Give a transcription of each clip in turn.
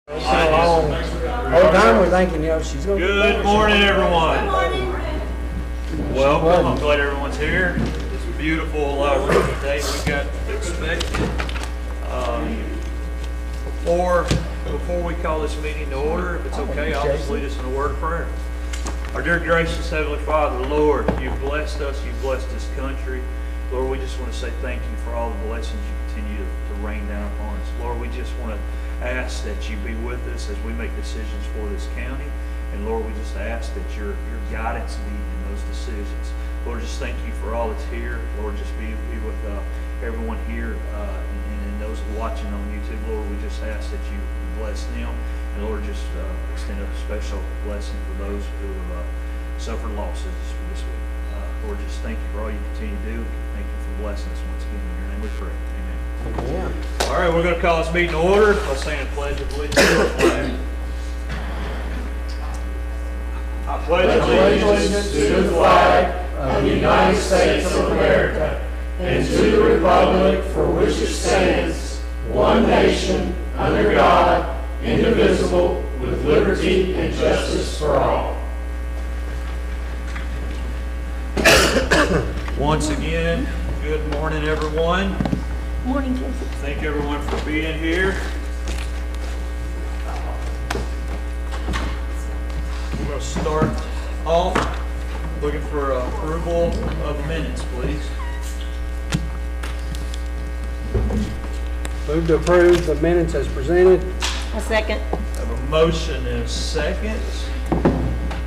So long. Whole time we're thinking, she's going to. Good morning, everyone. Welcome. I'm Welcome. glad everyone's here. It's a beautiful rainy day we got expected. Before we call this meeting to order, if it's okay, I'll just lead us in a word of prayer. Our dear gracious Heavenly Father, Lord, you've blessed us, you've blessed this country. Lord, we just want to say thank you for all the blessings you continue to rain down upon us. Lord, we just want to ask that you be with us as we make decisions for this county. And Lord, we just ask that your guidance be in those decisions. Lord, just thank you for all that's here. Lord, just be with everyone here and those watching on YouTube. Lord, we just ask that you bless them. And Lord, just extend a special blessing for those who suffered losses this week. Lord, just thank you for all you continue to do. Thank you for blessing us once again. In your name we pray. Amen. Yeah. All right, we're going to call this meeting to order by saying a pledge of allegiance to the flag. I pledge allegiance to the flag of the United States of America and to the republic for which it stands, one nation, under God, indivisible, with liberty and justice for all. Once again, good morning, everyone. Morning, Joseph. Thank everyone for being here. We're going to start off looking for approval of minutes, please. Move to approve the minutes as presented. A second. I have a motion and a second.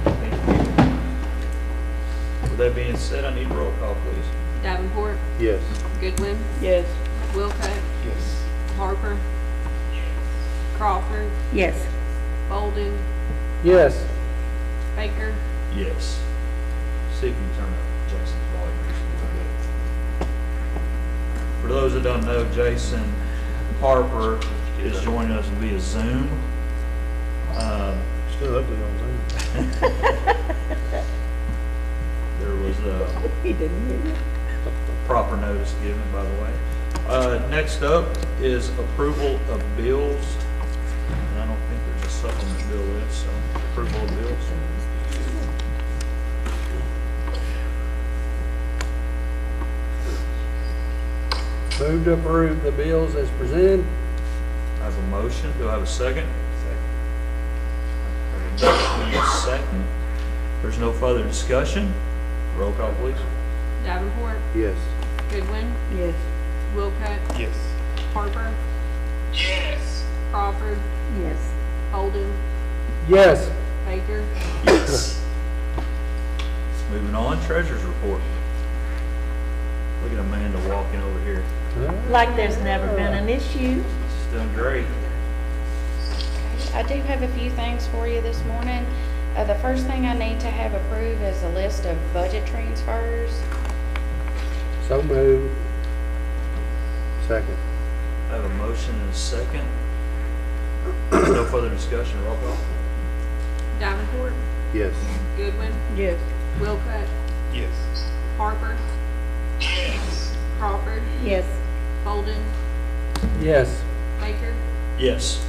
Thank you. With that being said, I need a roll call, please. Davenport, Yes. Goodwin, Yes. Wilcox, Yes. Harper, Crawford, Yes. Bolden, Yes. Baker, Yes. See if you can turn up Jason's volume. For those that don't know, Jason Harper is joining us via Zoom. Still ugly on Zoom. There was He didn't hear you. proper notice given, by the way. Next up is approval of bills. And I don't think there's a supplement bill list, so approval of bills. Move to approve the bills as presented. I have a motion. Do I have a second? Second. I have a motion and a second. There's no further discussion. Roll call, please. Davenport, Yes. Goodwin, Yes. Wilcox, Yes. Harper, Yes. Crawford, Yes. Bolden, Yes. Baker, Yes. Moving on, treasurer's report. Look at Amanda walking over here. Like there's never been an issue. She's doing great. I do have a few things for you this morning. The first thing I need to have approved is a list of budget transfers. So move. Second. I have a motion and a second. No further discussion. Roll call. Davenport, Yes. Goodwin, Yes. Wilcox, Yes. Harper, Yes. Crawford, Yes. Bolden, Yes. Baker, Yes.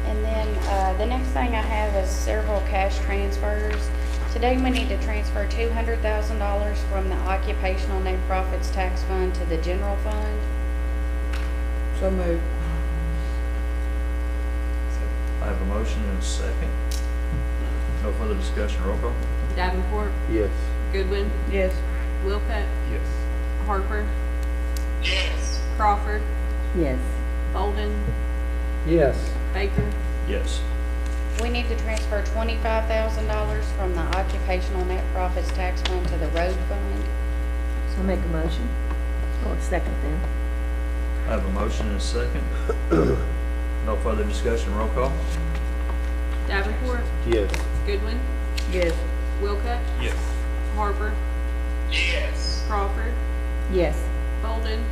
And then the next thing I have is several cash transfers. Today we need to transfer $200,000 from the Occupational Nonprofits Tax Fund to the General Fund. So moved. I have a motion and a second. No further discussion. Roll call. Davenport, Yes. Goodwin, Yes. Wilcox, Yes. Harper, Yes. Crawford, Yes. Bolden, Yes. Baker, Yes. We need to transfer $25,000 from the Occupational Net Profits Tax Fund to the Road Fund. So make a motion. Or a second then. I have a motion and a second. No further discussion. Roll call. Davenport, Yes. Goodwin, Yes. Wilcox, Yes. Harper, Yes. Crawford, Yes. Bolden,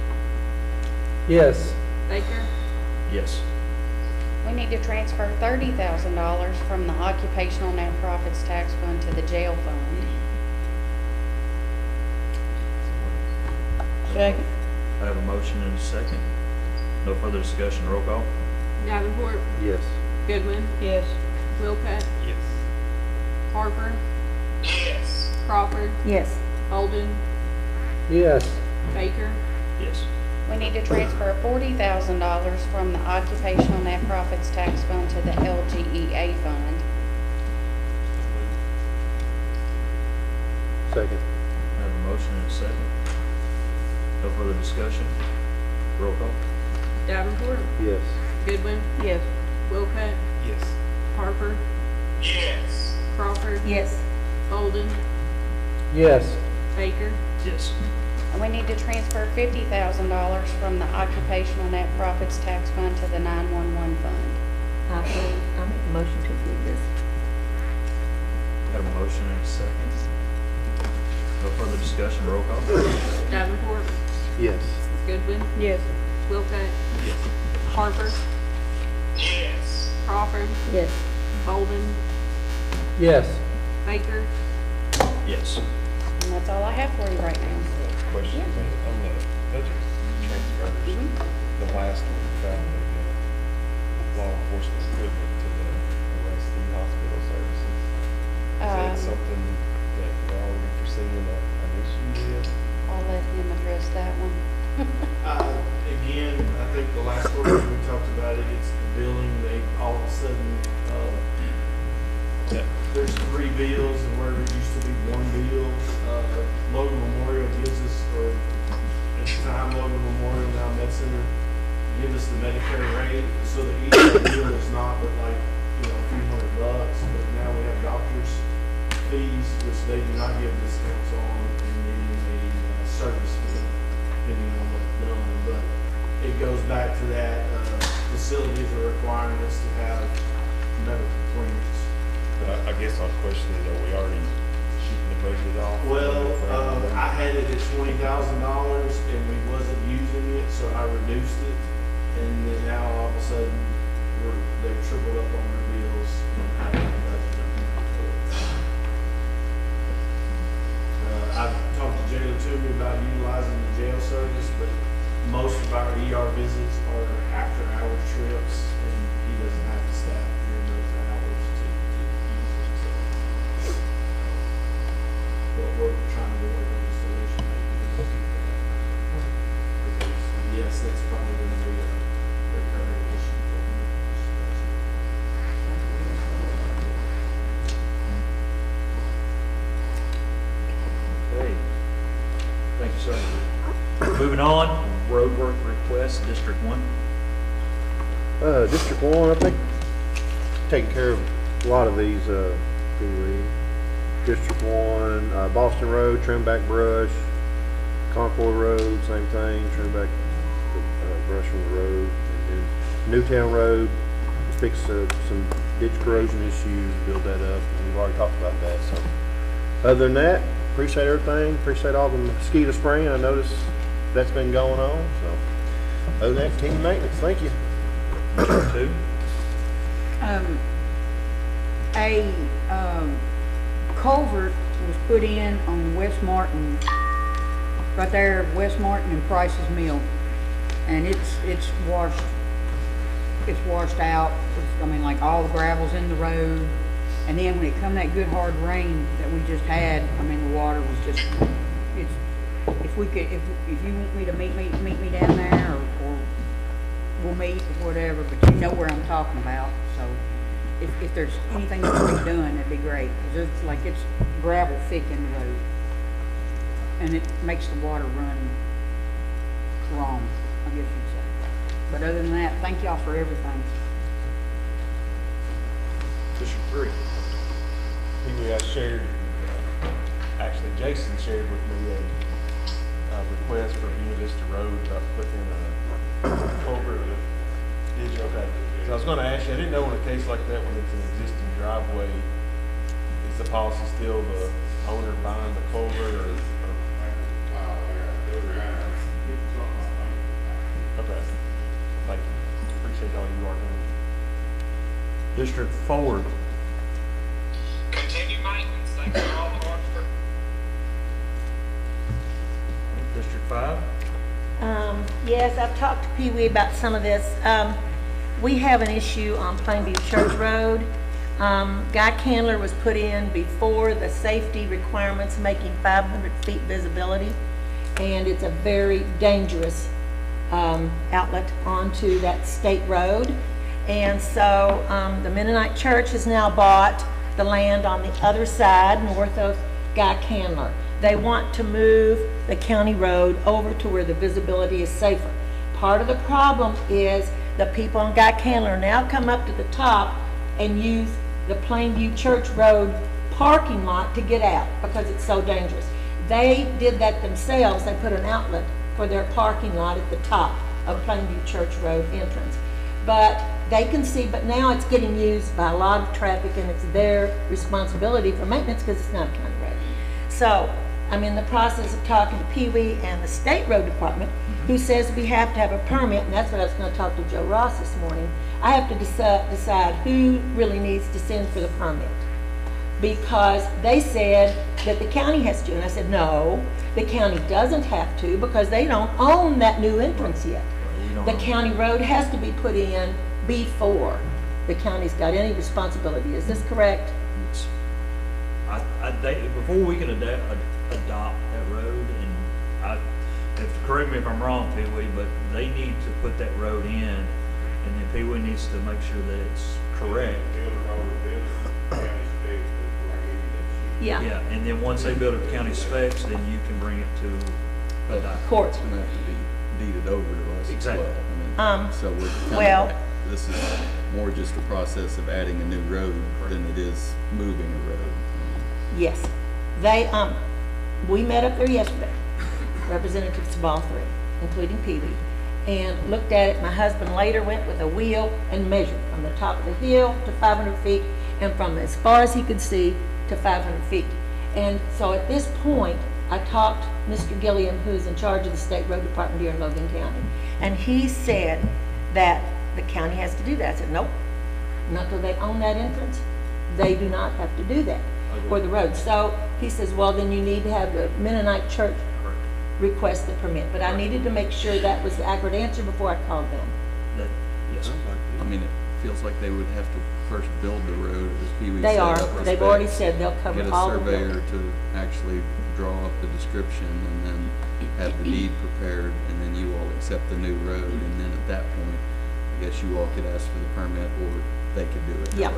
Yes. Baker, Yes. We need to transfer $30,000 from the Occupational Net Profits Tax Fund to the Jail Fund. Second. I have a motion and a second. No further discussion. Roll call. Davenport, Yes. Goodwin, Yes. Wilcutt, Yes. Harper, Yes. Crawford, Yes. Bolden, Yes. Baker, Yes. We need to transfer $40,000 from the occupational net profits tax fund to the LGEA fund. Second. I have a motion and a second. No further discussion. Roll call. Davenport, Yes. Goodwin, Yes. Wilcutt, Yes. Harper, Yes. Crawford, Yes. Bolden, Yes. Baker, Yes. And we need to transfer $50,000 from the occupational net profits tax fund to the 911 fund. I make a motion to approve this. Got a motion and a second. No further discussion. Roll call. Davenport, Yes. Goodwin, Yes. Wilcutt, Yes. Harper, Yes. Crawford, Yes. Bolden, Yes. Baker, Yes. And that's all I have for you right now. Question on the budget transfers, the last one about the law enforcement equivalent to the arresting hospital services. Is that something that we're already foreseeing an issue with? I'll let him address that one. Again, I think the last quarter we talked about it, it's the billing, they all of a sudden, there's 3 bills and where it used to be 1 bill. Logan Memorial gives us, or at the time Logan Memorial, now Med Center, give us the Medicare rate, so that each bill is not but like, a few $100, but now we have doctors' fees, which they do not give discounts on, and then a service fee, depending on what's done, but it goes back to that, facilities are requiring us to have medical clearance. But I guess my question is, are we already shooting the budget off? Well, I had it at $20,000 and we wasn't using it, so I reduced it. And then now all of a sudden, they've tripled up on their bills and I have the budget up. I've talked to Jailer Toomey about utilizing the jail service, but most of our ER visits are after hour trips and he doesn't have the staff during those hours to use it, so. But we're trying to work on the solution, maybe. Because, yes, that's probably going to be a recurring issue for me. Okay. Thank you, sir. Moving on, roadwork request, District 1. District 1, I think, taking care of a lot of these, District 1, Boston Road, trim back brush, Concord Road, same thing, trim back brush from the road, and then Newtown Road, fix some ditch corrosion issues, build that up, and we've already talked about that, so. Other than that, appreciate everything, appreciate all the mosquito spraying, I noticed that's been going on, so. Other than that, team maintenance, thank you. District 2. A culvert was put in on West Martin, right there, West Martin and Price's Mill, and it's washed out. I mean, like all the gravel's in the road, and then when it come that good hard rain that we just had, I mean, the water was just, it's, if you want me to meet me down there, or we'll meet, or whatever, but you know where I'm talking about, so if there's anything that can be done, that'd be great, because it's like, it's gravel thick in the road, and it makes the water run wrong, I guess you'd say. But other than that, thank y'all for everything. District 3. Anyway, I shared, actually Jason shared with me a request for Buena Vista Road about putting in a culvert with ditch. Okay. So I was gonna ask you, I didn't know in a case like that, when it's an existing driveway, is the policy still the owner buying the culvert or? Okay. Thank you. Appreciate all you are doing. District 4. Continue maintenance. Thank you for all the hard work. District 5. Yes, I've talked to Pee Wee about some of this. we have an issue on Plainview Church Road. Guy Candler was put in before the safety requirements, making 500 feet visibility, and it's a very dangerous outlet onto that state road. And so the Mennonite Church has now bought the land on the other side, north of Guy Candler. They want to move the county road over to where the visibility is safer. Part of the problem is the people on Guy Candler now come up to the top and use the Plainview Church Road parking lot to get out because it's so dangerous. They did that themselves. They put an outlet for their parking lot at the top of Plainview Church Road entrance. But they can see, but now it's getting used by a lot of traffic, and it's their responsibility for maintenance because it's not a county road. So I'm in the process of talking to Pee Wee and the State Road Department, who says we have to have a permit, and that's what I was going to talk to Joe Ross this morning. I have to decide who really needs to send for the permit, because they said that the county has to, and I said, no, the county doesn't have to because they don't own that new entrance yet. The county road has to be put in before the county's got any responsibility. Is this correct? Before we can adopt that road, and correct me if I'm wrong, Pee Wee, but they need to put that road in, and then Pee Wee needs to make sure that it's correct. Yeah. Yeah, and then once they build up county specs, then you can bring it to adopt. Court. It's gonna have to be deeded over to us as Exactly. well. I mean, so we're kind well- of, this is more just a process of adding a new road than it is moving a road. Yes. They, we met up there yesterday, representatives of all three, including Pee Wee, and looked at it. My husband later went with a wheel and measured from the top of the hill to 500 feet, and from as far as he could see to 500 feet. And so at this point, I talked to Mr. Gilliam, who's in charge of the State Road Department here in Logan County, and he said that the county has to do that. I said, nope, not until they own that entrance. They do not have to do that for the road. So he says, well, then you need to have the Mennonite Church request the permit. But I needed to make sure that was the accurate answer before I called them. Yes. I mean, it feels like they would have to first build the road, as Pee Wee They said, are. up to They've specs, already said they'll cover get all a the surveyor building. to actually draw up the description, and then have the deed prepared, and then you all accept the new road, and then at that point, I guess you all could ask for the permit, or they could do it. Yeah.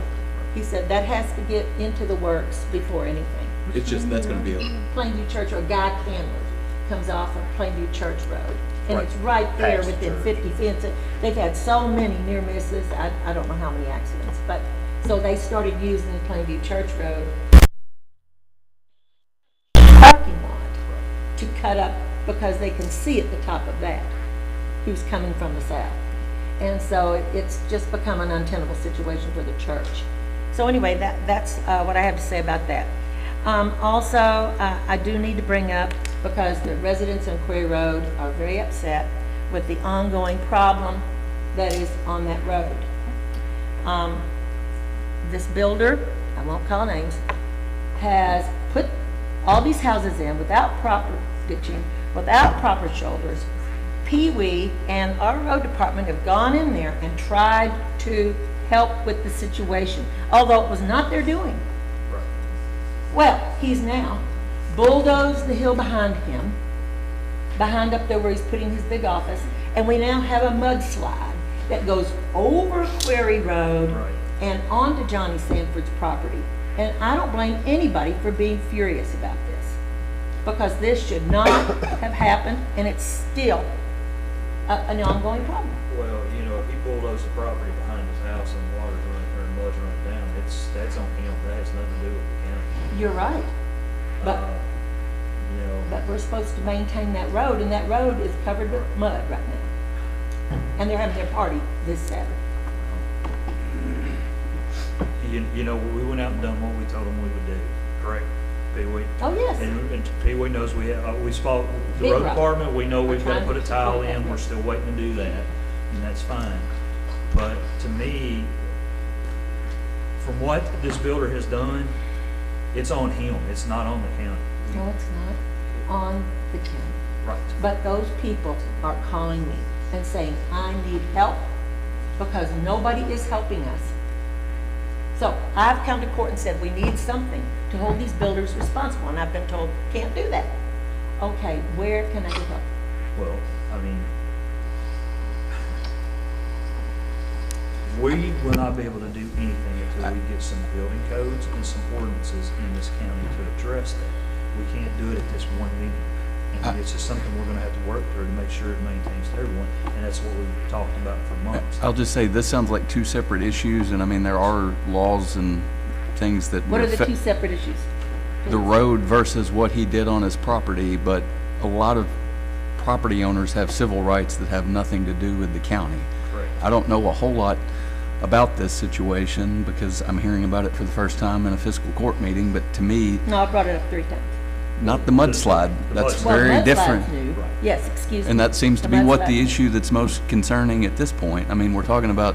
He said that has to get into the works before anything. It's just, that's gonna be a, Plainview Church, or Guy Candler comes off of Plainview Church Road. And Right. it's right there Past the within church. 50 feet. They've had so many near misses, I don't know how many accidents, but, so they started using Plainview Church Road parking lot to cut up, because they can see at the top of that who's coming from the south. And so it's just become an untenable situation for the church. So anyway, that's what I have to say about that. Also, I do need to bring up, because the residents on Quarry Road are very upset with the ongoing problem that is on that road. This builder, I won't call names, has put all these houses in without proper ditching, without proper shoulders. Pee Wee and our road department have gone in there and tried to help with the situation, although it was not their doing. Well, he's now bulldozed the hill behind him, behind up there where he's putting his big office, and we now have a mudslide that goes over Quarry Road Right. and onto Johnny Sanford's property. And I don't blame anybody for being furious about this, because this should not have happened, and it's still an ongoing problem. Well, you know, if he bulldozed the property behind his house and water's running, or mud's running down, that's on him. That has nothing to do with the county. You're right, but, You know, but we're supposed to maintain that road, and that road is covered with mud right now. And they're having their party this Saturday. you know, we went out and done what we told them we would do, correct, Pee Wee? Oh, yes. And Pee Wee knows we spoke, the Big road rock. department, we know we've got to trying put a to tile put that in, in. we're still waiting to do that, and that's fine. But to me, from what this builder has done, it's on him, it's not on the county. No, it's not on the county. Right. But those people are calling me and saying, I need help. because nobody is helping us. So I've come to court and said, we need something to hold these builders responsible, and I've been told, can't do that. Okay, where can I get help? Well, I mean, we will not be able to do anything until we get some building codes and some ordinances in this county to address that. We can't do it at this one meeting. And it's just something we're gonna have to work through to make sure it maintains to everyone, and that's what we've talked about for months. I'll just say, this sounds like two separate issues, and I mean, there are laws and things that. What are would the affect two separate issues? the road versus what he did on his property, but a lot of property owners have civil rights that have nothing to do with the county. Correct. I don't know a whole lot about this situation because I'm hearing about it for the first time in a fiscal court meeting, but to me, No, I brought it up 3 times. not the mudslide. That's Well, very mudslide's different. new. Yes, excuse me. And that seems to The be what the mudslide. issue that's most concerning at this point. I mean, we're talking about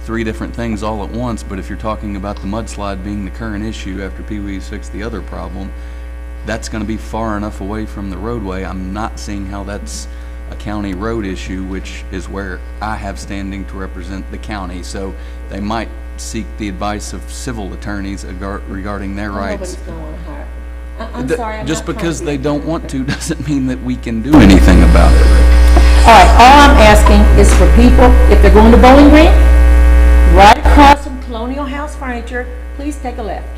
3 different things all at once, but if you're talking about the mudslide being the current issue after Pee Wee's fixed the other problem, that's gonna be far enough away from the roadway. I'm not seeing how that's a county road issue, which is where I have standing to represent the county. So they might seek the advice of civil attorneys regarding their rights. Nobody's gonna wanna hire. I'm Th- sorry, I'm Just not trying because to be they a don't jerk, want but- to doesn't mean that we can do anything about it. All right, all I'm asking is for people, if they're going to Bowling Green, right across from Colonial House Furniture, please take a left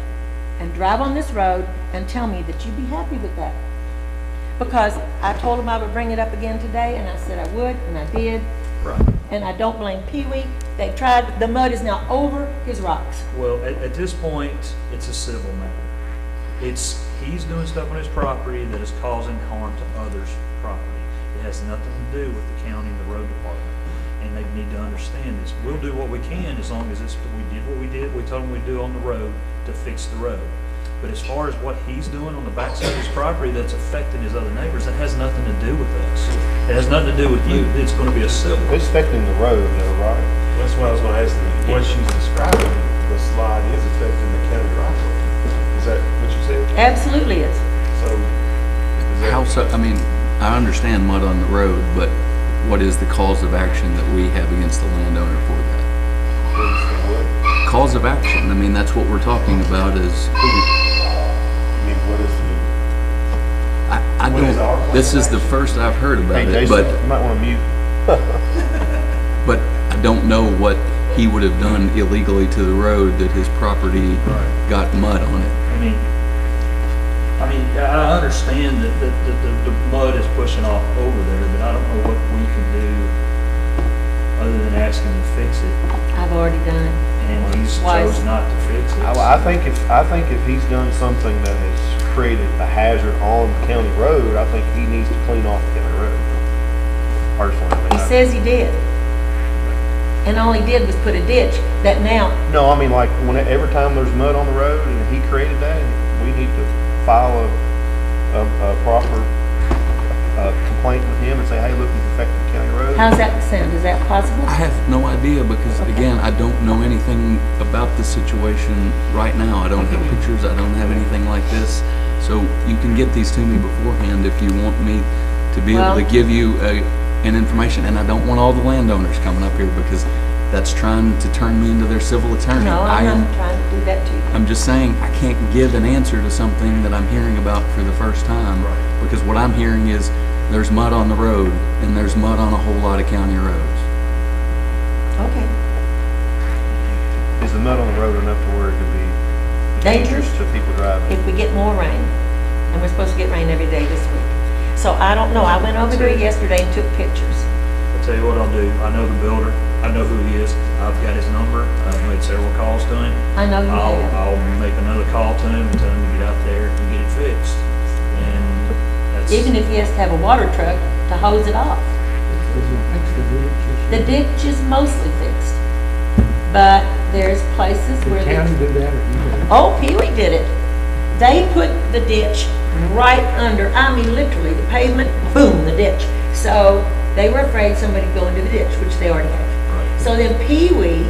and drive on this road and tell me that you'd be happy with that. Because I told them I would bring it up again today, and I said I would, and I did. Right. And I don't blame Pee Wee. They've tried, the mud is now over his rocks. Well, at this point, it's a civil matter. He's doing stuff on his property that is causing harm to others' property. It has nothing to do with the county and the road department, and they need to understand this. We'll do what we can as long as we did what we did, we told him we'd do on the road to fix the road. But as far as what he's doing on the backside of his property that's affecting his other neighbors, that has nothing to do with us. It has nothing to do with you. It's gonna be a civil. It's affecting the road though, right? That's what I was gonna ask you. What she's describing, the slide is affecting the county right of way. Is that what you said? Absolutely is. So, is that? How so, I mean, I understand mud on the road, but what is the cause of action that we have against the landowner for that? What? Cause of action, I mean, that's what we're talking about is, I mean, what is the? I What is our don't, this is the first I've heard about Hey, it, Jason, but, you might wanna mute. but I don't know what he would have done illegally to the road that his property got mud on it. I understand that the mud is pushing off over there, but I don't know what we can do other than ask him to fix it, I've already done it. and he's Twice. chose not to fix it. I think if he's done something that has created a hazard on the county road, I think he needs to clean off the county road. Personally, I mean. He says he did. And all he did was put a ditch that now, No, I mean, like, every time there's mud on the road and he created that, we need to file a proper complaint with him and say, hey, look, he's affecting the county road. how's that sound? Is that possible? I have no idea because, again, I don't know anything about the situation right now. I don't have pictures, I don't have anything like this. So you can get these to me beforehand if you want me to be able to Well- give you an information. And I don't want all the landowners coming up here because that's trying to turn me into their civil attorney. No, I I'm am. not trying to do that to you. I'm just saying I can't give an answer to something that I'm hearing about for the first time. Right. Because what I'm hearing is there's mud on the road and there's mud on a whole lot of county roads. Okay. Is the mud on the road enough to where it could be dangerous to people driving? If we get more rain, and we're supposed to get rain every day this week. So I don't know. I went over there yesterday and took pictures. I'll tell you what I'll do. I know the builder. I know who he is. I've got his number. I've made several calls to him. I know you have. I'll make another call to him and tell him to get out there and get it fixed. And that's. Even if he has to have a water truck to hose it off. The ditch is mostly fixed. But there's places where Did county do that or you did it? Oh, Pee Wee did it. They put the ditch right under, I mean, literally, the pavement, boom, the ditch. So they were afraid somebody would go into the ditch, which they already have. So then Pee Wee,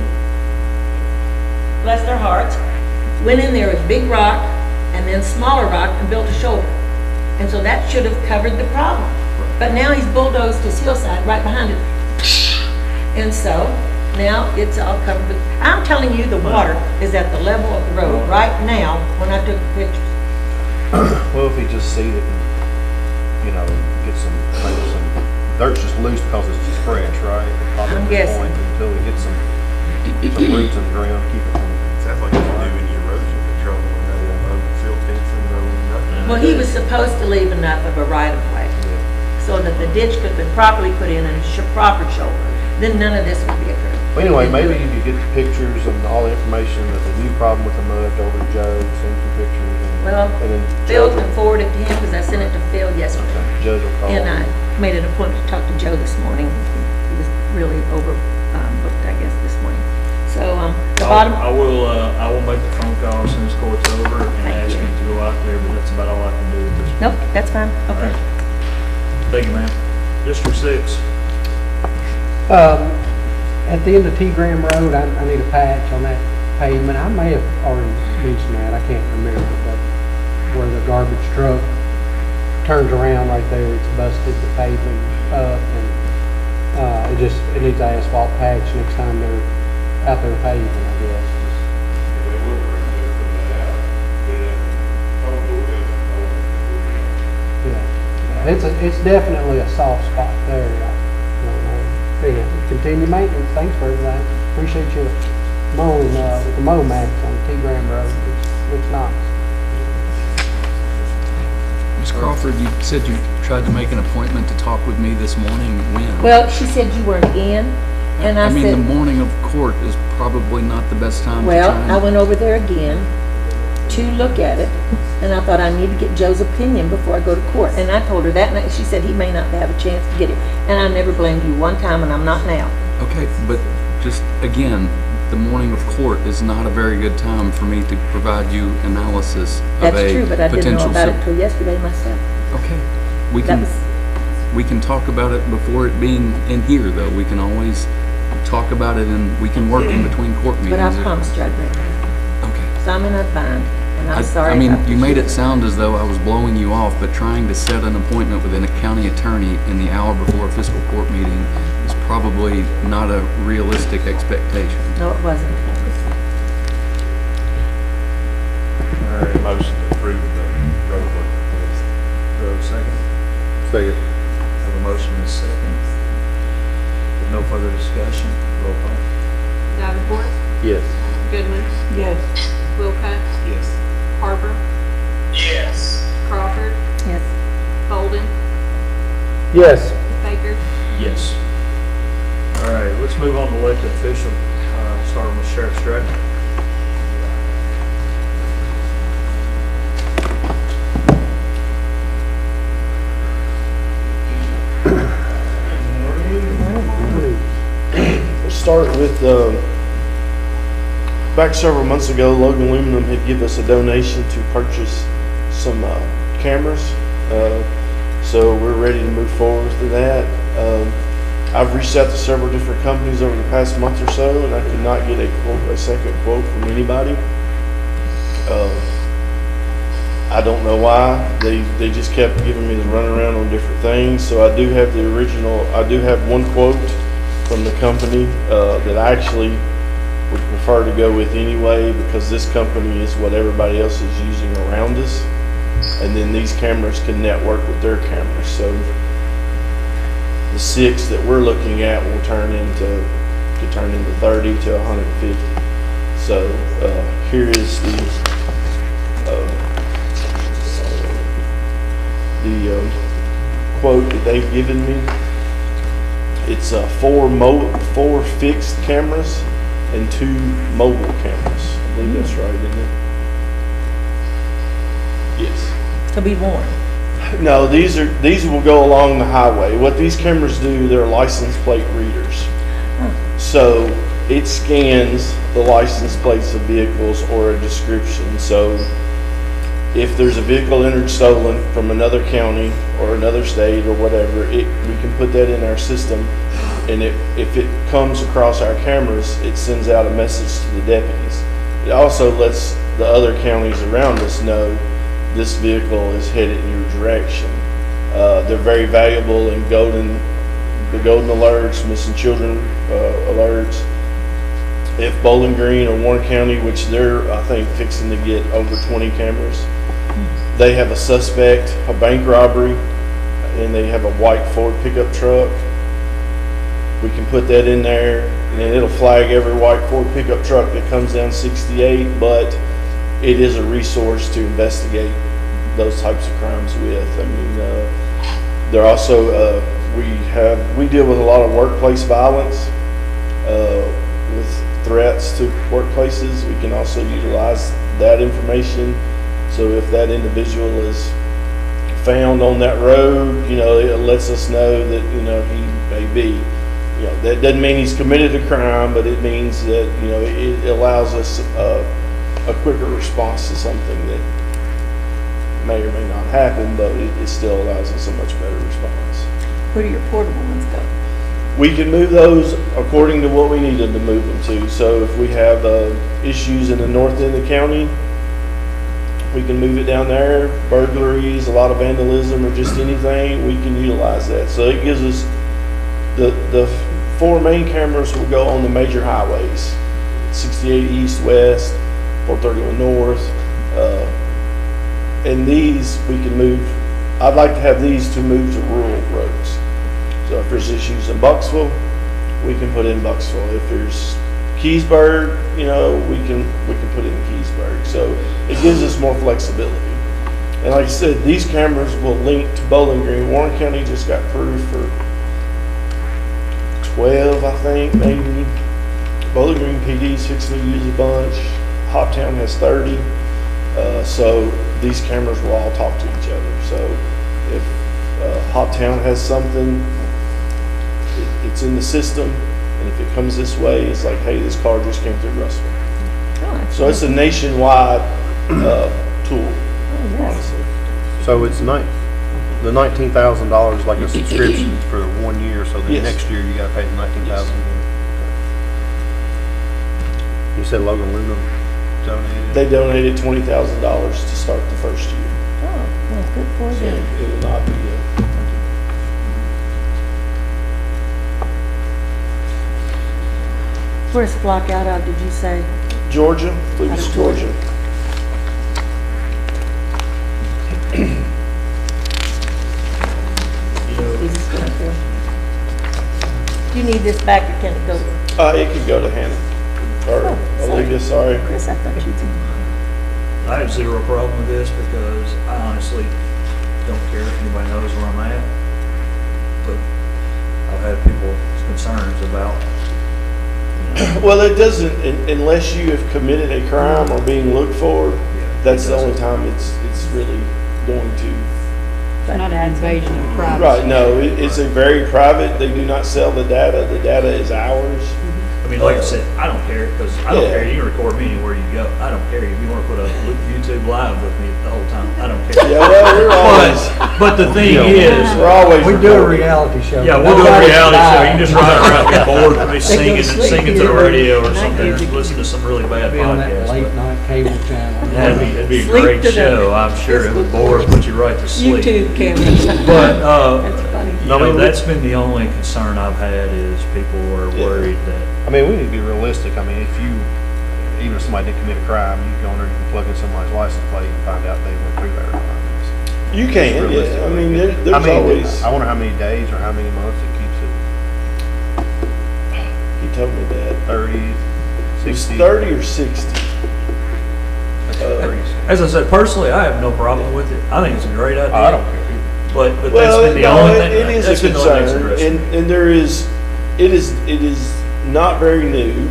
bless their hearts, went in there with big rock and then smaller rock and built a shoulder. And so that should have covered the problem. But now he's bulldozed his hillside right behind it. And so Now it's all covered with, I'm telling you, the water is at the level of the road right now when I took the pictures. Well, if he just seed it and, you know, get some, maybe some, dirt's just loose because it's just fresh, right? Probably I'm at this guessing. point Until we get some roots in the ground, keep it from. Sounds like you're doing erosion control, no field fencing, no nothing. Well, he was supposed to leave enough of a right of way so that the ditch could have been properly put in and proper shoulder. Then none of this would be occurring. Well, anyway, maybe you could get the pictures and all the information of the new problem with the mud over to Joe, send some pictures. Well, and then Phil Judge can will- forward it to him because I sent it to Phil yesterday. Judge will call. And I made an appointment to talk to Joe this morning. He was really booked, I guess, this morning. So, the bottom, I will make the phone call as soon as court's over and Thank ask you. him to go out there, but that's about all I can do at this point. nope, that's fine, okay. All right. Thank you, ma'am. District 6. At the end of T Graham Road, I need a patch on that pavement. I may have already mentioned that, I can't remember, but where the garbage truck turns around right there, it's busted the pavement up, and, it needs an asphalt patch next time they're out there paving, I guess. Yeah, it's definitely a soft spot there. I don't know. Yeah, continue maintenance. Thanks for everything. Appreciate you mowing with the mow max on T Graham Road. It looks nice. Ms. Crawford, you said you tried to make an appointment to talk with me this morning. When? Well, she said you weren't in, and I mean, the said, morning of court is probably not the best time to well, try and- I went over there again to look at it, and I thought I need to get Joe's opinion before I go to court. And I told her that, and she said he may not have a chance to get it. And I never blamed you one time, and I'm not now. Okay, but just, again, the morning of court is not a very good time for me to provide you analysis of a That's true, but I didn't know potential about it civ- till yesterday myself. Okay, we That can, was, we can talk about it before it being in here, though. We can always talk about it and we can work in between court meetings. but I promised you I'd bring it. Okay. So I'm in a bind, and I'm sorry I mean, about you this. made it sound as though I was blowing you off, but trying to set an appointment with a county attorney in the hour before a fiscal court meeting is probably not a realistic expectation. No, it wasn't. All right, motion to approve the road work request. Do I have a second? Second. Have a motion and a second. With no further discussion, roll call. Davenport, Yes. Goodman, Yes. Wilcott, Yes. Harper, Yes. Crawford, Yes. Bolden, Yes. Baker. Yes. All right, let's move on to elected official, starting with Sheriff Stratton. We'll start with, back several months ago, Logan Aluminum had given us a donation to purchase some cameras. So we're ready to move forward with that. I've reached out to several different companies over the past month or so, and I could not get a second quote from anybody. I don't know why. They just kept giving me the runaround on different things. So I do have the original. I do have one quote from the company that I actually would prefer to go with anyway, because this company is what everybody else is using around us, and then these cameras can network with their cameras. So the 6 that we're looking at will turn into 30 to 150. So here is the quote that they've given me. It's 4 fixed cameras and 2 mobile cameras. I believe that's right, isn't it? Yes. To be warned. No, these will go along the highway. What these cameras do, they're license plate readers. So it scans the license plates of vehicles or a description. So if there's a vehicle entered stolen from another county or another state or whatever, we can put that in our system, and if it comes across our cameras, it sends out a message to the deputies. It also lets the other counties around us know this vehicle is headed in your direction. They're very valuable in the golden alerts, missing children alerts, if Bowling Green or Warren County, which they're, I think, fixing to get over 20 cameras, they have a suspect, a bank robbery, and they have a white Ford pickup truck, we can put that in there, and it'll flag every white Ford pickup truck that comes down 68, but it is a resource to investigate those types of crimes with. I mean, they're also, we deal with a lot of workplace violence, with threats to workplaces. We can also utilize that information. So if that individual is found on that road, it lets us know that, he may be. That doesn't mean he's committed a crime, but it means that, it allows us a quicker response to something that may or may not happen, but it still allows us a much better response. Where do your portable ones go? We can move those according to what we need them to move them to. So if we have issues in the north end of the county, we can move it down there. Burglaries, a lot of vandalism, or just anything, we can utilize that. So it gives us the 4 main cameras will go on the major highways: 68 east, west, 431 north, and these we can move. I'd like to have these to move to rural roads. So if there's issues in Bucksville, we can put in Bucksville. If there's Keysburg, we can put it in Keysburg. So it gives us more flexibility. And like I said, these cameras will link to Bowling Green. Warren County just got approved for 12, I think, maybe. Bowling Green PD's fixing to use a bunch. Hoptown has 30. So these cameras will all talk to each other. So if Hoptown has something, it's in the system, and if it comes this way, it's like, hey, this car just came through Russell. Oh, So it's a nationwide tool, yes. honestly. So it's the $19,000 is like a subscription for 1 year, so then Yes. next year you gotta pay the $19,000 again. Okay. You said Logan Luna donated? They donated $20,000 to start the first year. Oh, well, good for So them. it will not be Where's the flock out of, did you say? Georgia, I believe it's Out of Georgia. Is this going through? Do you need this back or can it go? It could go to Hannah. Or Oh, Olivia, sorry. Chris, I thought you'd. I have zero problem with this because I honestly don't care if anybody knows where I'm at. But I've had people concerns about, Well, it doesn't, unless you have committed a crime or being looked for, that's the only time it's really going to. It's not an invasion of privacy. Right, no, it's a very private, they do not sell the data is ours. I mean, like I said, I don't care because I don't Yeah. care. You can record me anywhere you go. I don't care. If you want to put a YouTube live with me the whole time, I don't care. Yeah, well, we're always, But the thing is, we're always We do a recording. reality show. yeah, we'll do a Nobody's reality show. You live. can just ride around get bored with me singing sleep to the here. radio or And I something, or get to listen to some really bad Be on that podcasts. late night cable channel. That'd be a Sleep great to the show. I'm sure it would bore, put you right to sleep. YouTube cameras. But, That's funny. that's been the only concern I've had is people are worried that, I mean, we need to be realistic. I mean, even if somebody didn't commit a crime, you can go in there, you can plug in somebody's license plate and find out they went through there or not. You can, yeah, I mean, there's always, I wonder how many days or how many months it keeps it, he told me that. 30, It's 60? 30 or 60. That's pretty soon. as I said, personally, I have no problem with it. I think it's a great idea. I don't care. But that's Well, been the no, only thing. it is that's a been the only thing that's concern, interesting. and it is not very new.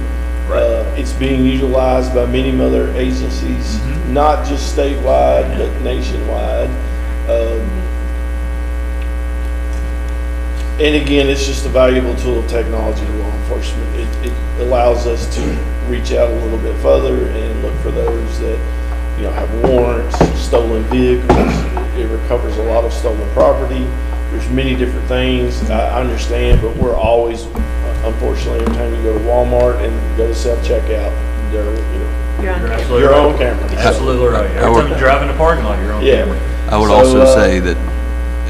Right. It's being utilized by many other agencies, Mhm. not just statewide, Yeah. but nationwide. And again, it's just a valuable tool of technology to law enforcement. It allows us to reach out a little bit further and look for those that, have warrants, stolen vehicles. It recovers a lot of stolen property. There's many different things. I understand, but we're always, unfortunately, every time you go to Walmart and go to self-checkout, they're, You're on You're camera. absolutely your right. own camera. Absolutely right. Every time you drive in the parking lot, you're on Yeah. camera. I would So, also say that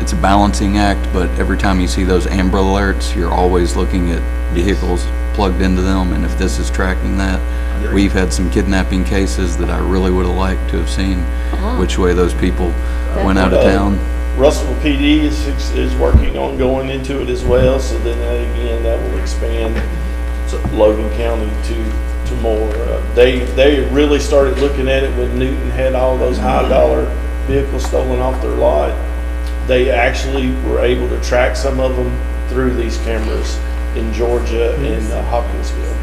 it's a balancing act, but every time you see those Amber Alerts, you're always looking at vehicles, plugged into them, and if this is tracking that, we've had some kidnapping cases that I really would have liked to have seen which way those people went out of town. Russell PD is working on going into it as well, so then that will expand Logan County to more. They really started looking at it when Newton had all those high dollar vehicles stolen off their lot. They actually were able to track some of them through these cameras in Georgia and Hopkinsville.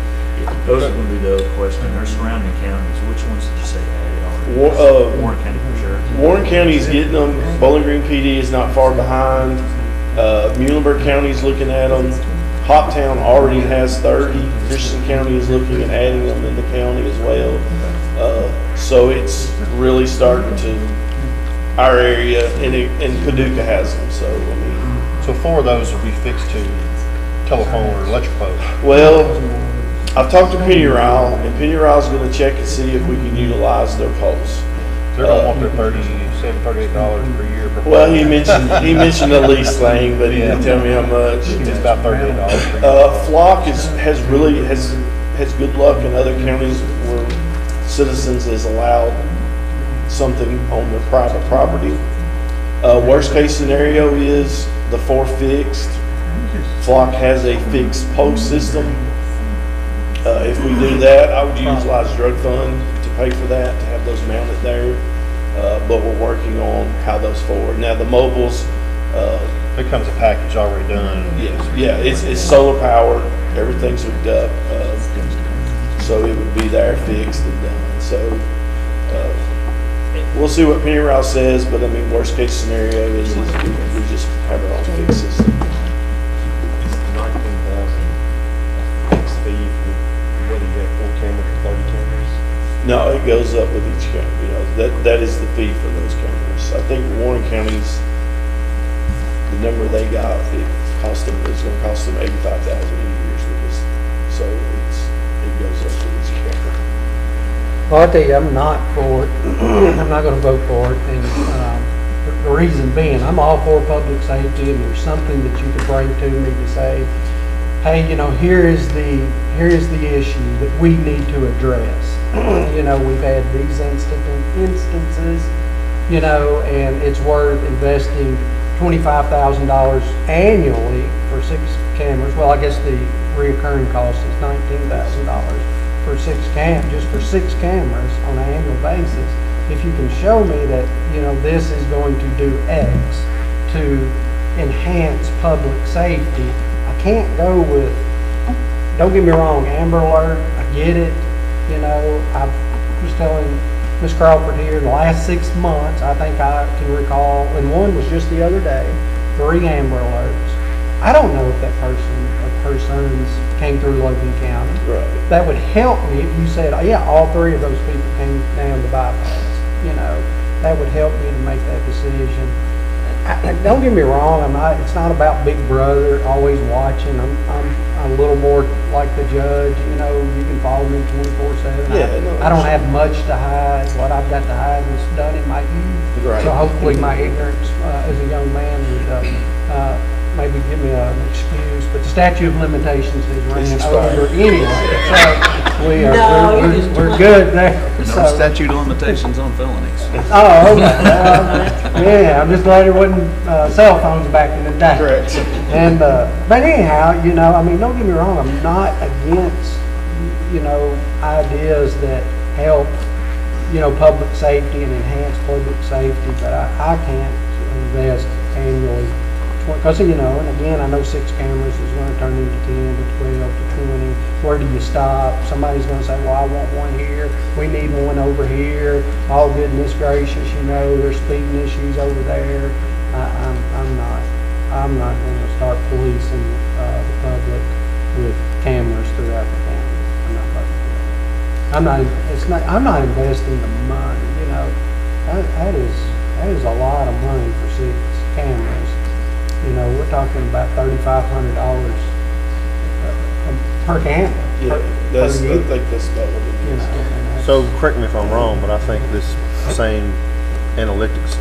Those are going to be the other question. Our surrounding counties, which ones did you say had it already? Warren County for sure. Warren County's getting them. Bowling Green PD is not far behind. Muhlenberg County's looking at them. Hoptown already has 30. Christian County is looking at adding them in the county as well. So it's really starting to our area, and Paducah has them. So I mean, So 4 of those will be fixed to telephone or electric poles. well, I've talked to Penny Ryle, and Penny Ryle's going to check and see if we can utilize their poles. They're gonna want their $37, $38 per year. Well, he mentioned the lease thing, but he didn't tell me how much. It's about $38 per year. Flock has good luck in other counties where citizens is allowed something on their private property. Worst case scenario is the 4 fixed. Flock has a fixed post system. If we do that, I would utilize drug fund to pay for that, to have those mounted there. But we're working on how those forward. Now the mobiles, It comes a package already done. yeah, it's solar powered, everything's hooked up. So it would be there fixed and done. So, we'll see what Penny Rouse says, but I mean, worst case scenario is we just have our own fixed system. It's 19,000 fixed fee for whether you have 4 cameras or 30 cameras. No, it goes up with each camera, you know, that is the fee for those cameras. I think Warren County's, the number they got, it's gonna cost them $85,000 a year, so it goes up with each camera. Well, I tell you, I'm not for it. I'm not gonna vote for it, and the reason being, I'm all for public safety, and there's something that you could bring to me to say, hey, you know, here is the issue that we need to address. You know, we've had these instances, you know, and it's worth investing $25,000 annually for 6 cameras. Well, I guess the reoccurring cost is $19,000 for 6 cameras on an annual basis. If you can show me that, you know, this is going to do X to enhance public safety, I can't go with, don't get me wrong, Amber Alert, I get it. You know, I was telling Ms. Crawford here, in the last 6 months, I think I can recall, and one was just the other day, 3 Amber Alerts. I don't know if that person, her sons came through Logan County. Right. That would help me if you said, oh, yeah, all 3 of those people came down the bypass. You know, that would help me to make that decision. Don't get me wrong, it's not about Big Brother always watching. I'm a little more like the judge, you know, you can follow me 24/7. I don't have much to hide. What I've got to hide was done in my youth. Right. So hopefully my ignorance as a young man would maybe give me an excuse. But the statute of limitations has ran over anyway. So we're good there. No So- statute of limitations on felonies. Oh, okay. Yeah, I'm just glad there wasn't cell phones back in the day. Correct. And, but anyhow, you know, I mean, don't get me wrong, I'm not against, you know, ideas that help, you know, public safety and enhance public safety, but I can't invest annually. Because, you know, and again, I know 6 cameras is going to turn into 10 to 12 to 20. Where do you stop? Somebody's going to say, well, I want one here. We need one over here. All goodness gracious, you know, there's speeding issues over there. I'm not going to start policing the public with cameras throughout the county. I'm not investing the money, you know. That is a lot of money for 6 cameras. You know, we're talking about $3,500 per camera. Yeah, I think that's about what it is. You know, So correct me if I'm wrong, but I think this same analytics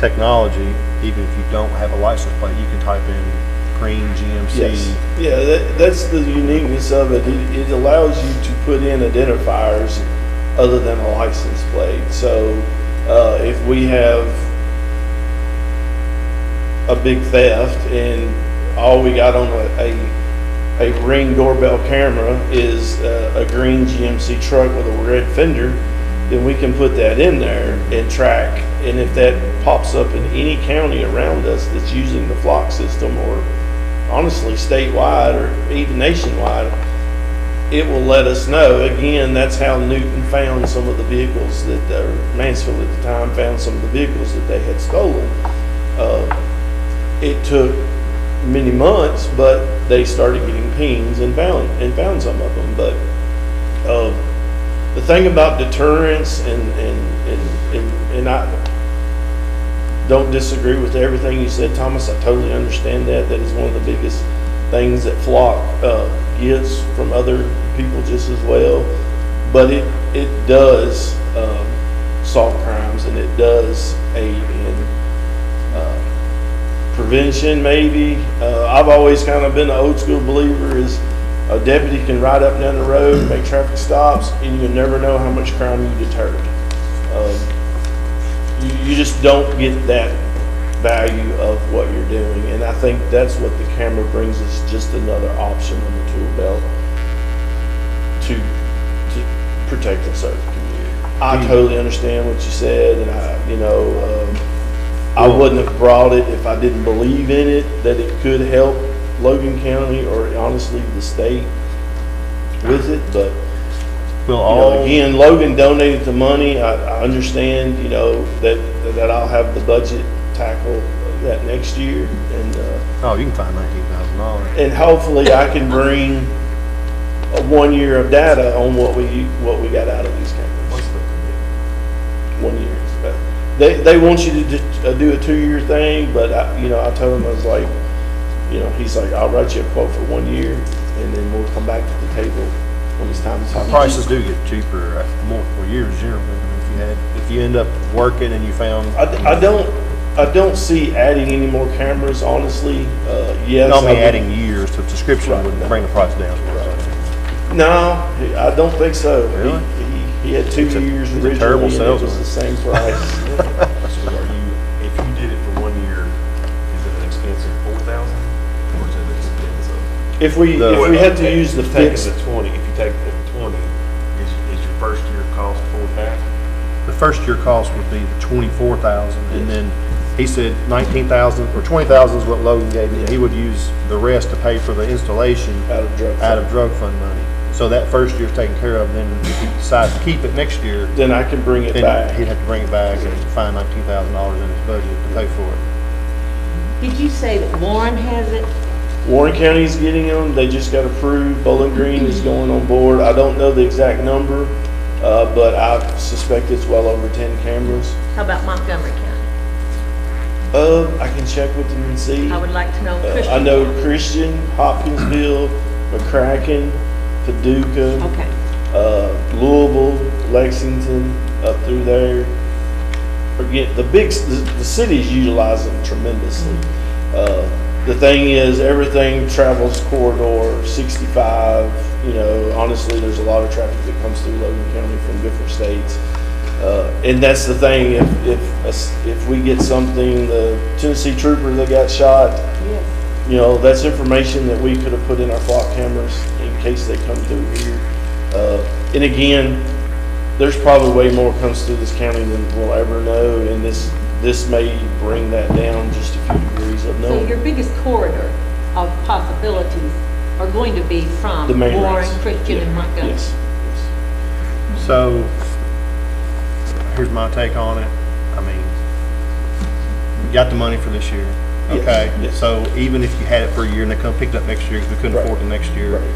technology, even if you don't have a license plate, you can type in green GMC. Yes. Yeah, that's the uniqueness of it. It allows you to put in identifiers other than a license plate. So if we have a big theft and all we got on a Ring doorbell camera is a green GMC truck with a red fender, then we can put that in there and track. And if that pops up in any county around us that's using the flock system, or honestly statewide or even nationwide, it will let us know. Again, that's how Newton found some of the vehicles that, or Mansfield at the time found some of the vehicles that they had stolen. It took many months, but they started getting pings and found some of them. But the thing about deterrence, and I don't disagree with everything you said, Thomas. I totally understand that. That is one of the biggest things that Flock gets from other people just as well. But it does solve crimes, and it does aid in prevention, maybe. I've always kind of been an old school believer is a deputy can ride up and down the road, make traffic stops, and you never know how much crime you deterred. You just don't get that value of what you're doing, and I think that's what the camera brings us, just another option on the tool belt to protect and serve the community. I totally understand what you said, and I wouldn't have brought it if I didn't believe in it, that it could help Logan County or honestly the state with it. But again, Logan donated the money. I understand, that I'll have the budget tackle that next year, and You can find $19,000. and hopefully I can bring 1 year of data on what we got out of these cameras. 1 year. They want you to do a 2-year thing, but I told him, I was like, he's like, I'll write you a quote for 1 year, and then we'll come back to the table when it's time to talk. Prices do get cheaper at multiple years generally. I mean, if you end up working and you found, I don't see adding any more cameras, honestly. Yes. not me adding years to subscription would bring the price down. No, I don't think so. Really? He had 2 years he's a originally, terrible and it salesman. was the same price. So if you did it for 1 year, is it an expense of $4,000, or is it an expense of? If we had to use the fixed, If you take the 20, is your first year cost full tax? The first year cost would be the $24,000, and then he said $19,000 or $20,000 is what Logan gave me. He would use the rest to pay for the installation out of drug fund money. So that first year's taken care of. Then if he decides to keep it next year, then I can bring it then back. he'd have to bring it back and find $19,000 in his budget to pay for it. Did you say that Warren has it? Warren County's getting them. They just got approved. Bowling Green is going on board. I don't know the exact number, but I suspect it's well over 10 cameras. How about Montgomery County? I can check with them and see. I would like to know Christian. I know Christian, Hopkinsville, McCracken, Paducah, Okay. Louisville, Lexington, up through there. Again, the cities utilize them tremendously. The thing is, everything travels corridor 65. Honestly, there's a lot of traffic that comes through Logan County from different states. And that's the thing, if we get something, the Tennessee trooper that got shot, that's information that we could have put in our flock cameras in case they come through here. And again, there's probably way more comes through this county than we'll ever know, and this may bring that down just a few degrees of So knowing. your biggest corridor of possibilities are going to be from The main Warren, roads. Christian, and Montgomery. Yes. So here's my take on it. I mean, you got the money for this year. Yes, Okay. yes. So even if you had it for a year and they come picked up next year because we couldn't Right. afford it next year, Right.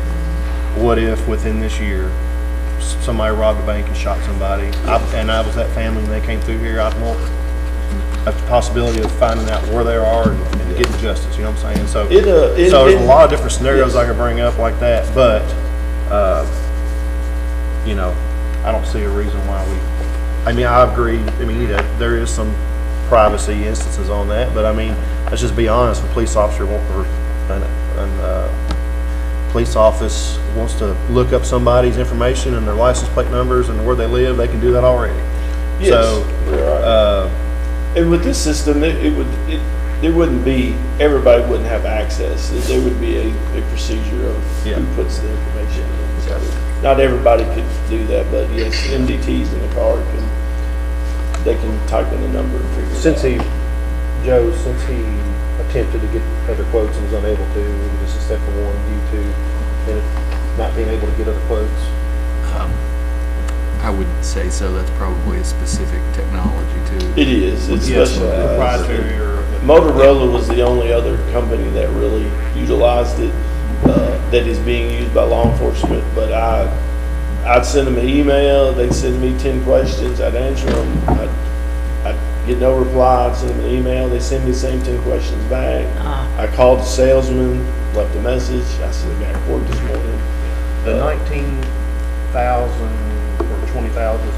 what if within this year somebody robbed a bank and shot somebody? And I was that family and they came through here. I'd want a possibility of finding out where they are and getting justice. You know what I'm saying? So, so there's a lot of different scenarios I could bring up like that, but I don't see a reason why I agree. There is some privacy instances on that, but let's just be honest. A police officer police office wants to look up somebody's information and their license plate numbers and where they live, they can do that already. Yes, So, and with this system, there wouldn't be, everybody wouldn't have access. There would be a procedure of Yeah. who puts the information in. So not everybody could do that, but yes, MDTs in the car they can type in a number and figure it out. Since he attempted to get other quotes and was unable to, just a step for one due to not being able to get other quotes. I would say so. That's probably a specific technology too. It is. It's Yes, specialized. proprietary or. Motorola was the only other company that really utilized it, that is being used by law enforcement. But I'd send them an email, they'd send me 10 questions, I'd answer them, I'd get no reply, I'd send them an email, they send me the same 10 questions back. I called the salesman, left a message, I said, I got a quote this morning. The 19,000 or 20,000,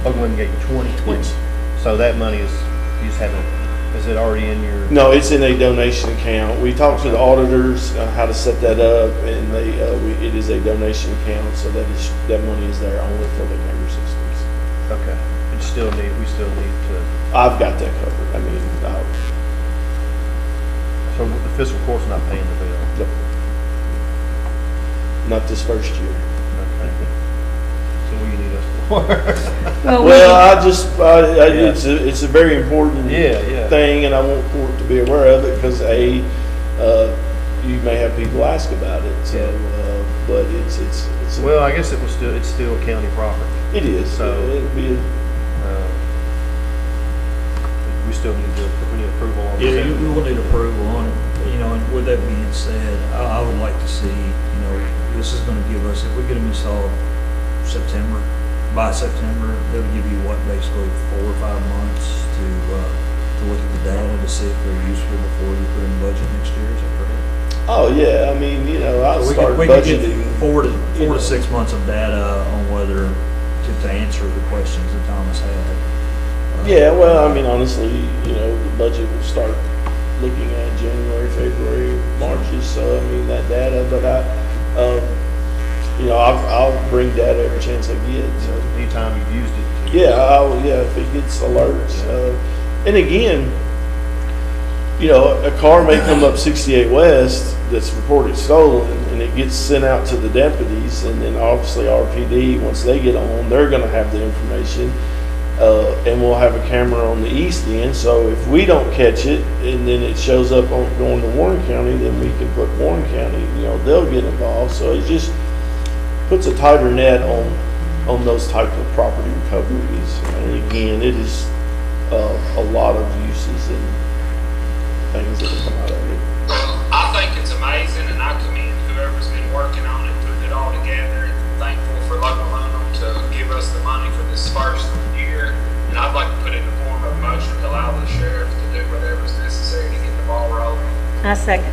Logan gave you 20. Yes. So that money is, you just haven't, is it already in your? No, it's in a donation account. We talked to the auditors, how to set that up, and it is a donation account, so that money is there only for the camera systems. Okay. We still need to, I've got that covered. I mean, so the fiscal court's not paying the bill? no. Not this first year. Okay. So what do you need us for? Well, it's a very important Yeah. thing, and I want court to be aware of it, because you may have people ask about it, so, but it's. Well, I guess it's still county property. It is, So- it'll be, We still need approval on Yeah, this. we will need approval on it, and with that being said, I would like to see, this is gonna give us, if we get them installed by September, it'll give you basically 4 or 5 months to look at the data to see if they're useful before you put in the budget next year, is that correct? oh, yeah, I mean, I'll start We could get budgeting. 4 to 6 months of data on whether to answer the questions that Thomas had. Yeah, well, I mean, honestly, the budget will start looking at January, February, March, so, I mean, that data, but I'll bring data every chance I get, so. Anytime you've used it. If it gets alerts, and again, a car may come up 68 West that's reported stolen, and it gets sent out to the deputies, and then obviously RPD, once they get on, they're gonna have the information, and we'll have a camera on the east end, so if we don't catch it, and then it shows up going to Warren County, then we can put Warren County, they'll get involved, so it just puts a tighter net on those type of property recoveries. And again, it is a lot of uses and things that will come out of it. Well, I think it's amazing, and I commend whoever's been working on it, putting it all together, and thankful for Logan to give us the money for this first year. And I'd like to put it in the form of a motion to allow the sheriff to do whatever's necessary to get the ball rolling. I second.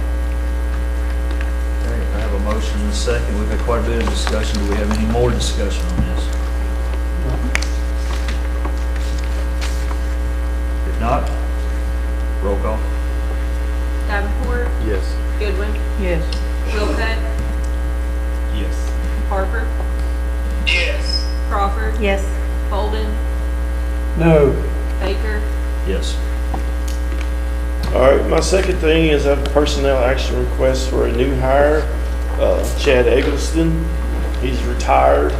Okay, I have a motion and a second. We've had quite a bit of discussion. Do we have any more discussion on this? If not, roll call. Davenport, Yes. Goodwin, Yes. Wilcutt, Yes. Harper, Yes. Crawford, Yes. Holden, No. Baker, Yes. All right, my second thing is I have a personnel action request for a new hire, Chad Eggleston. He's retired.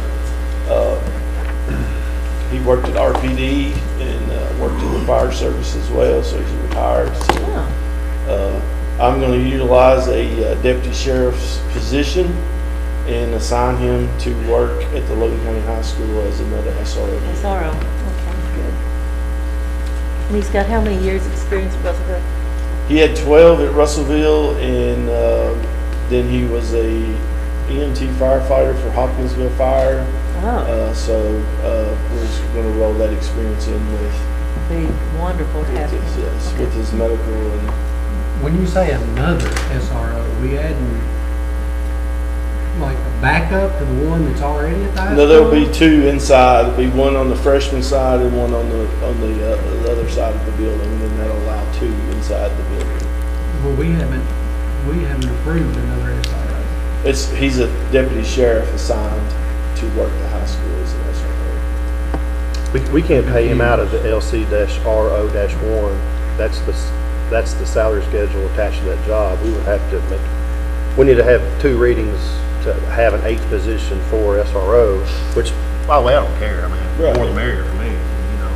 He worked at RPD and worked in the fire service as well, so he's retired. So, I'm going to utilize a deputy sheriff's position and assign him to work at the Logan County High School as another SRO. SRO, okay, good. And he's got how many years' experience at Russellville? He had 12 at Russellville, and then he was a EMT firefighter for Hopkinsville Fire. Oh, So we're just going to roll that experience in with be wonderful to have him. with his medical and. When you say another SRO, we adding like a backup to the one that's already at the high No, school? there'll be 2 inside. There'll be one on the freshman side and one on the other side of the building, and then that'll allow 2 inside the building. Well, we haven't we haven't approved another SRO. He's a deputy sheriff assigned to work the high school as an SRO. We can't pay him out of the LC-RO-1. That's the salary schedule attached to that job. We would have to we need to have 2 readings to have an 8th position for SRO, which, By the way, I don't care, I mean, Right. more the merrier for me, you know.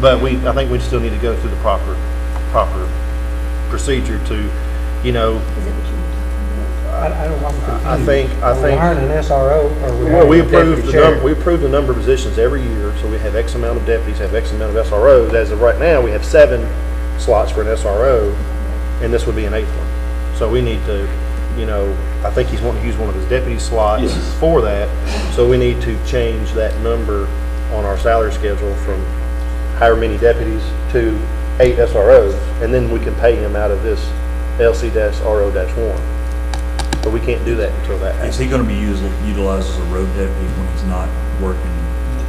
But I think we still need to go through the proper procedure to, you know, I don't, I'm confused. I think- Are we hiring an SRO or we well, we hiring a approve deputy sheriff? we approve the number of positions every year, so we have X amount of deputies, have X amount of SROs. As of right now, we have 7 slots for an SRO, and this would be an 8th one. So we need to, you know, I think he's wanting to use one of his deputy slots Yes. for that. So we need to change that number on our salary schedule from however many deputies to 8 SROs, and then we can pay him out of this LC-RO-1. But we can't do that until that Is happens. he gonna be utilized as a road deputy when he's not working?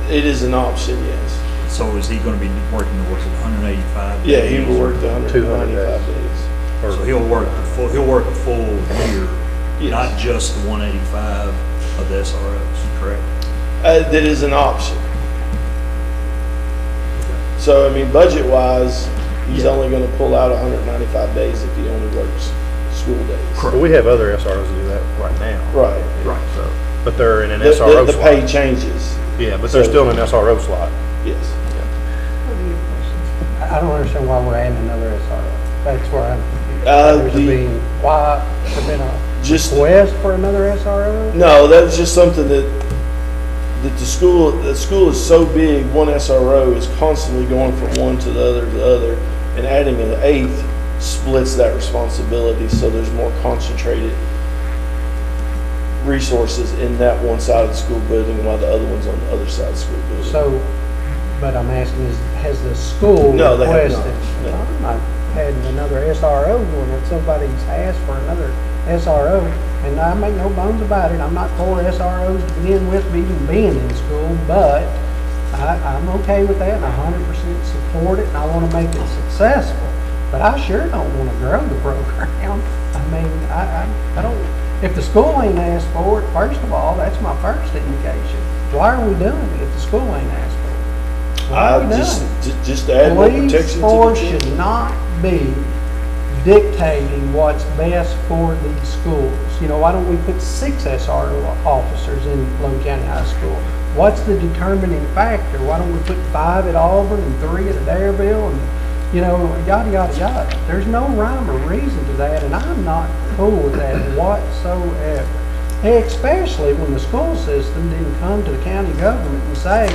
It is an option, yes. So is he gonna be working, was it 185? Yeah, he will work the 200 195 days. So he'll work a full year, Yes. not just the 185 of the SROs, correct? That is an option. So, I mean, budget-wise, he's only gonna pull out 195 days if he only works school days. But we have other SROs that do that right now. Right. So, but they're in an The SRO the slot. pay changes, Yeah, but they're still in an SRO slot. yes. I don't understand why we're adding another SRO. That's where I'm confused. Why, there been a Just, request for another SRO? no, that's just something that the school is so big, one SRO is constantly going from one to the other, and adding an 8th splits that responsibility, so there's more concentrated resources in that one side of the school building while the other one's on the other side of the school building. So, but I'm asking, has the school No, they have requested? not. No. I'm not adding another SRO when somebody's asked for another SRO, and I make no bones about it. I'm not for SROs to begin with, even being in school, but I'm okay with that, and 100% support it, and I want to make it successful. But I sure don't want to grow the program. I mean, I don't, if the school ain't asked for it, first of all, that's my first indication. Why are we doing it if the school ain't asked for it? Why are we doing it? Just to add more Police protection to the force children. should not be dictating what's best for these schools. You know, why don't we put 6 SRO officers in Logan County High School? What's the determining factor? Why don't we put 5 at Auburn and 3 at Adairville and, you know, yada, yada, yada. There's no rhyme or reason to that, and I'm not cool with that whatsoever. Hey, especially when the school system didn't come to the county government and say,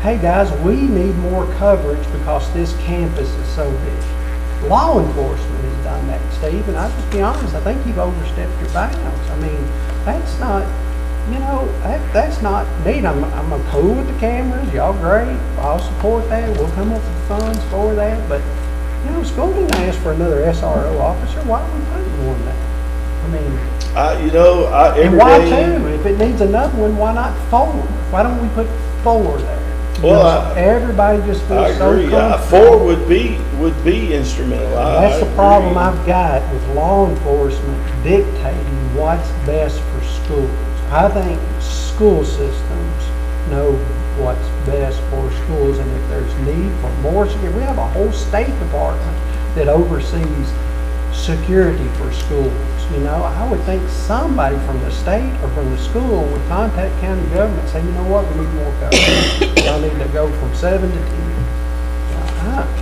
hey guys, we need more coverage because this campus is so big. Law enforcement has done that, Steve, and I'll just be honest, I think you've overstepped your bounds. I mean, that's not, you know, that's not neat. I'm cool with the cameras, y'all great, I'll support that, we'll come up with funds for that, but, you know, school didn't ask for another SRO officer, why are we putting one there? I mean, Every and why day- 2? If it needs another one, why not 4? Why don't we put 4 there? Well, Everybody just I feels so agree. comfortable. 4 would be instrumental. That's the agree. problem I've got with law enforcement dictating what's best for schools. I think school systems know what's best for schools, and if there's need for more security, we have a whole State Department that oversees security for schools. You know, I would think somebody from the state or from the school would contact county government and say, you know what, we need more coverage. Y'all need to go from 7 to 10.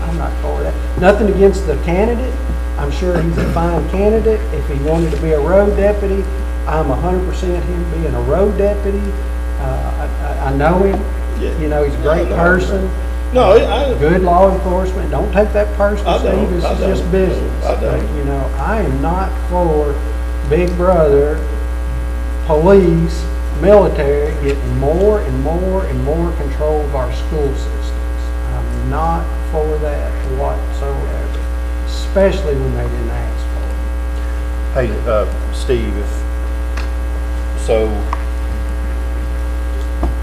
I'm not for that. Nothing against the candidate. I'm sure he's a fine candidate. If he wanted to be a road deputy, I'm 100% him being a road deputy. I know him. Yeah. You know, he's a great person. No, I, Good law enforcement. Don't take that personal, I don't. Steve. This I is just don't. business. I don't. But, you know, I am not for Big Brother, police, military getting more and more and more control of our school systems. I'm not for that whatsoever, especially when they didn't ask for it. Hey, Steve,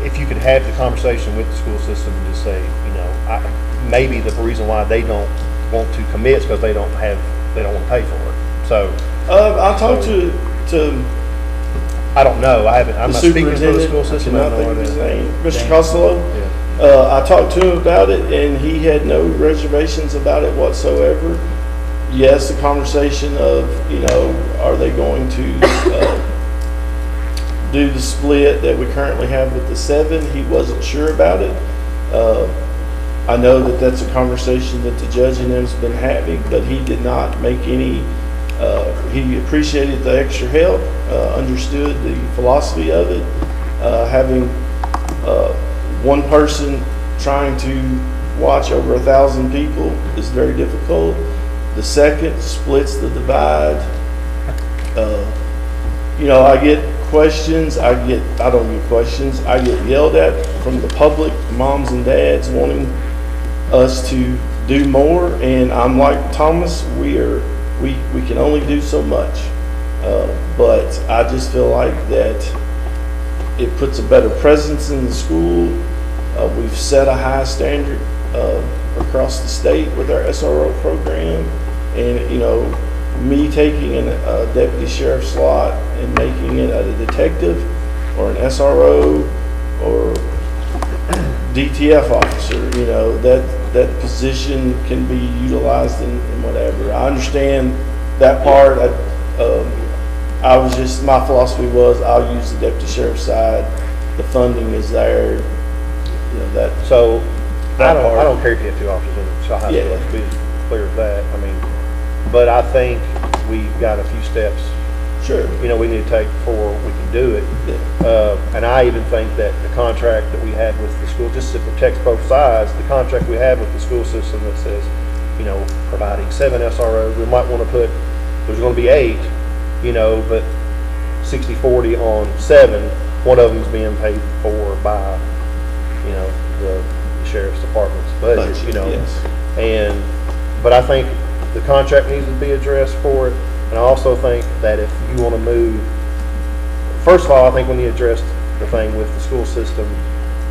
if you could have the conversation with the school system and just say, you know, maybe the reason why they don't want to commit is because they don't want to pay for it. So I talked to I don't know, I'm the not speaking for the superintendent, school I system. I cannot don't know think of his what name, Mr. Dan. Costello. Yeah. I talked to him about it, and he had no reservations about it whatsoever. Yes, the conversation of, are they going to do the split that we currently have with the 7? He wasn't sure about it. I know that that's a conversation that the judge and them's been having, but he did not make any. He appreciated the extra help, understood the philosophy of it. Having one person trying to watch over 1,000 people is very difficult. The second splits the divide. I get questions. I don't get questions. I get yelled at from the public, moms and dads wanting us to do more. And I'm like Thomas, we can only do so much. But I just feel like that it puts a better presence in the school. We've set a high standard across the state with our SRO program, and me taking a deputy sheriff slot and making it a detective or an SRO or DTF officer, that position can be utilized in whatever. I understand that part. My philosophy was I'll use the deputy sheriff side. The funding is there. So, that I part. don't care if you have 2 officers in the high school, Yeah. let's be clear of that. But I think we've got a few steps, Sure. we need to take before we can do it. And I even think that the contract that we had with the school, just to protect both sides, the contract we have with the school system that says, providing 7 SROs, we might want to put, there's going to be 8, but 60-40 on 7, one of them's being paid for by, the sheriff's department's budget, Yes. But I think the contract needs to be addressed for it. And I also think that if you want to move, first of all, I think we need to address the thing with the school system.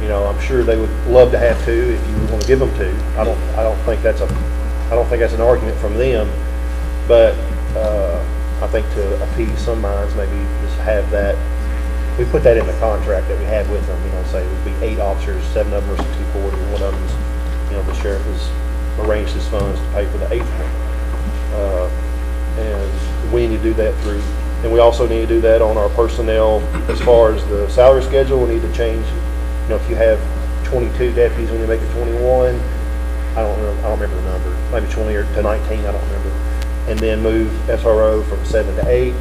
I'm sure they would love to have 2 if you want to give them 2. I don't think that's an argument from them. But I think to appease some minds, maybe just have that. We put that in the contract that we had with them. Say it would be 8 officers, 7 of them are 60-40, and one of them's, the sheriff has arranged his funds to pay for the 8th one. And we need to do that through, and we also need to do that on our personnel as far as the salary schedule. We need to change, if you have 22 deputies, when you make it 21, I don't remember the number, maybe 20 or to 19, I don't remember. And then move SRO from 7 to 8.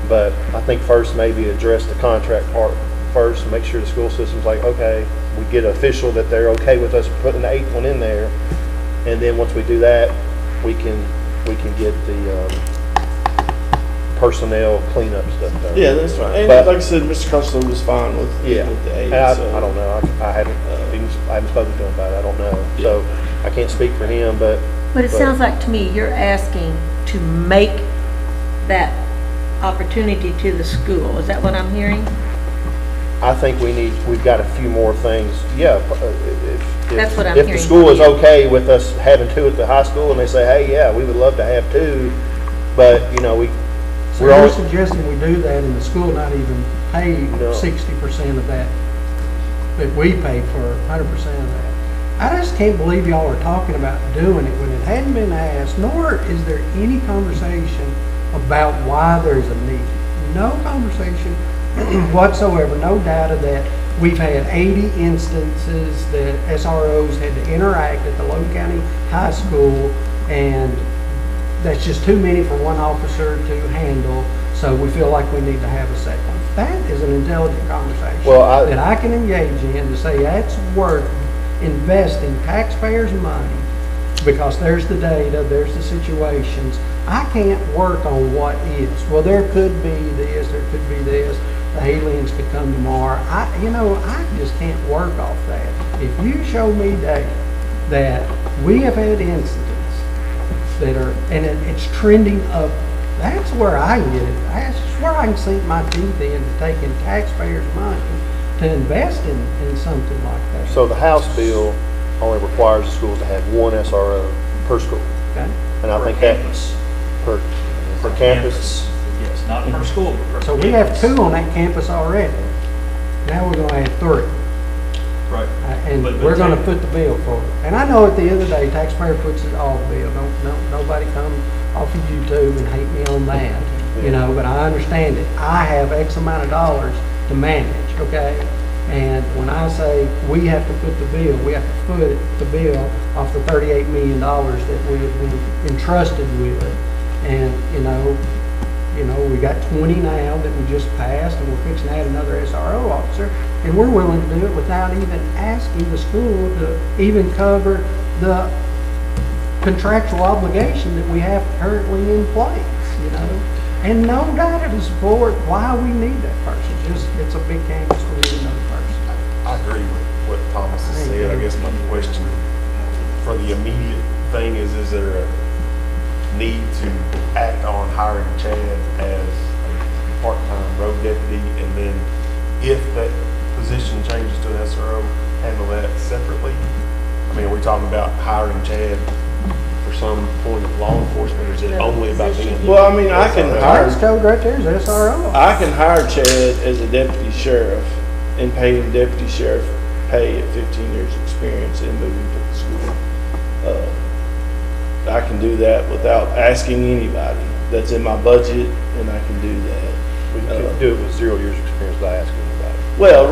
But I think first maybe address the contract part first, make sure the school system's like, okay, we get official that they're okay with us putting the 8th one in there. And then once we do that, we can get the personnel cleanup stuff done. Yeah, that's fine. And But- like I said, Mr. Costello was fine with the 8. And I don't know. I haven't spoken to him about it. I don't know. So I can't speak for him, but. But it sounds like to me, you're asking to make that opportunity to the school. Is that what I'm hearing? I think we've got a few more things. Yeah. If That's what I'm If the hearing school from is you. okay with us having 2 at the high school and they say, hey, yeah, we would love to have 2, but, So we're you're all, suggesting we do that and the school not even pay No. 60% of that we pay for 100% of that? I just can't believe y'all are talking about doing it when it hadn't been asked, nor is there any conversation about why there's a need. No conversation whatsoever, no data that we've had 80 instances that SROs had to interact at the Logan County High School, and that's just too many for one officer to handle, so we feel like we need to have a second. That is an intelligent conversation that I can engage in to say that's worth investing taxpayers' money, because there's the data, there's the situations. I can't work on what is. Well, there could be this, there could be this. The aliens could come tomorrow. I just can't work off that. If you show me data that we have had incidents that are, and it's trending up, that's where I can get it. That's where I can sink my teeth into taking taxpayers' money to invest in something like that. so the House bill only requires the schools to have 1 SRO per school. Okay. And I think that's per, For campus. Yes, not per school, but per So we have campus. 2 on that campus already. Now we're gonna add 3. Right. And But we're gonna take- put the bill for it. And I know at the end of the day, taxpayer puts it all the bill. Nobody come off of YouTube and hate me on that, you know, but I understand it. I have X amount of dollars to manage, okay? And when I say we have to put the bill, we have to put the bill off the $38 million that we have been entrusted with. And, we got 20 now that we just passed, and we're fixing to add another SRO officer, and we're willing to do it without even asking the school to even cover the contractual obligation that we have currently in place, And no data to support why we need that person. It's a big campus, we need another person. I agree with what Thomas has said. I guess my question for the immediate thing is there a need to act on hiring Chad as a part-time road deputy, and then if that position changes to an SRO, handle that separately? I mean, are we talking about hiring Chad for some point of law enforcement, or is it only about being? Well, I mean, I can Highest hire, code right there is SRO. I can hire Chad as a deputy sheriff and pay him deputy sheriff pay at 15 years experience and move him to the school. I can do that without asking anybody. That's in my budget, and I can do that. We can do it with 0 years experience without asking anybody. Well,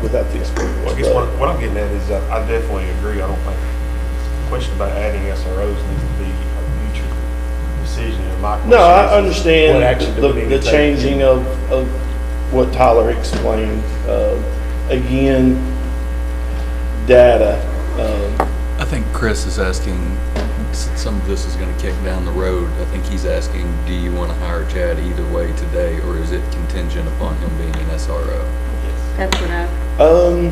without the experience. Well, I guess what I'm getting at is I definitely agree. I don't think the question about adding SROs needs to be a future decision. And my question No, I is, understand what action do we need the to take? changing of what Tyler explained. Again, data. I think Chris is asking, some of this is gonna kick down the road. I think he's asking, do you wanna hire Chad either way today, or is it contingent upon him being an SRO? That's what I,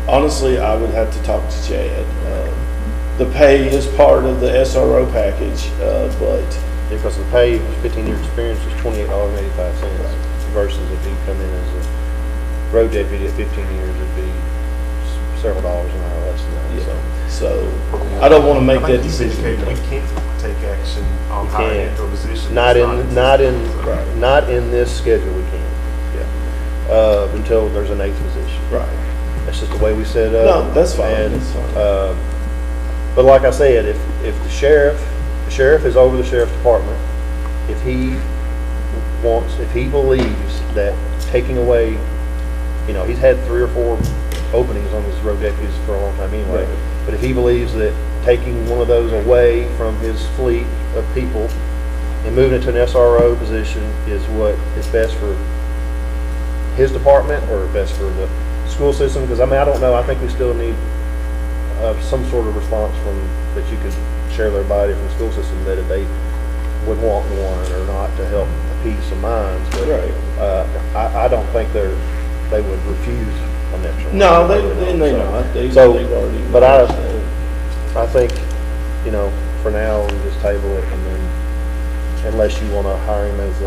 Honestly, I would have to talk to Chad. The pay is part of the SRO package, but Because the pay, 15 years experience is $28.85 versus if he come in as a road deputy at 15 years, it'd be several dollars an hour less than that. so I don't want to make I that think he's decision. indicated we can't take action on You hiring can't. into a position. Not that's in, not in this schedule, we can. Yeah. Until there's an 8th position. Right. That's just the way we set it No, up. that's fine. And, That's fine. but like I said, if the sheriff is over the sheriff's department, if he believes that taking away, he's had 3 or 4 openings on his road deputies for a long time anyway. Right. But if he believes that taking one of those away from his fleet of people and moving it to an SRO position is what is best for his department or best for the school system, because I don't know, I think we still need some sort of response that you could share with everybody from the school system that if they would want one or not to help appease some minds. But Right. I don't think they would refuse an extra one. No, they're not. They've already. But I think, for now, we just table it, and then, unless you want to hire him as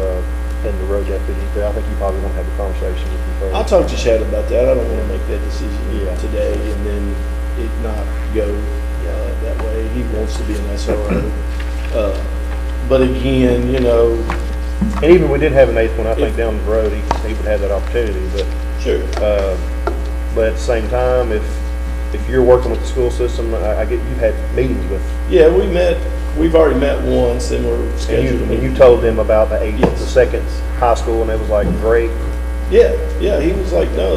in the road deputy, but I think you probably want to have a conversation with him first. I'll talk to Chad about that. I don't want to make that decision Yeah. today and then it not go that way. He wants to be an SRO. But again, And even if we did have an 8th one, I think down the road, he would have that opportunity, but. sure. But at the same time, if you're working with the school system, I get, you've had meetings with, Yeah, we've already met once and we're scheduled to and meet. you told them about the 8th, Yes. the 2nd high school, and it was like, great. Yeah, he was like, no,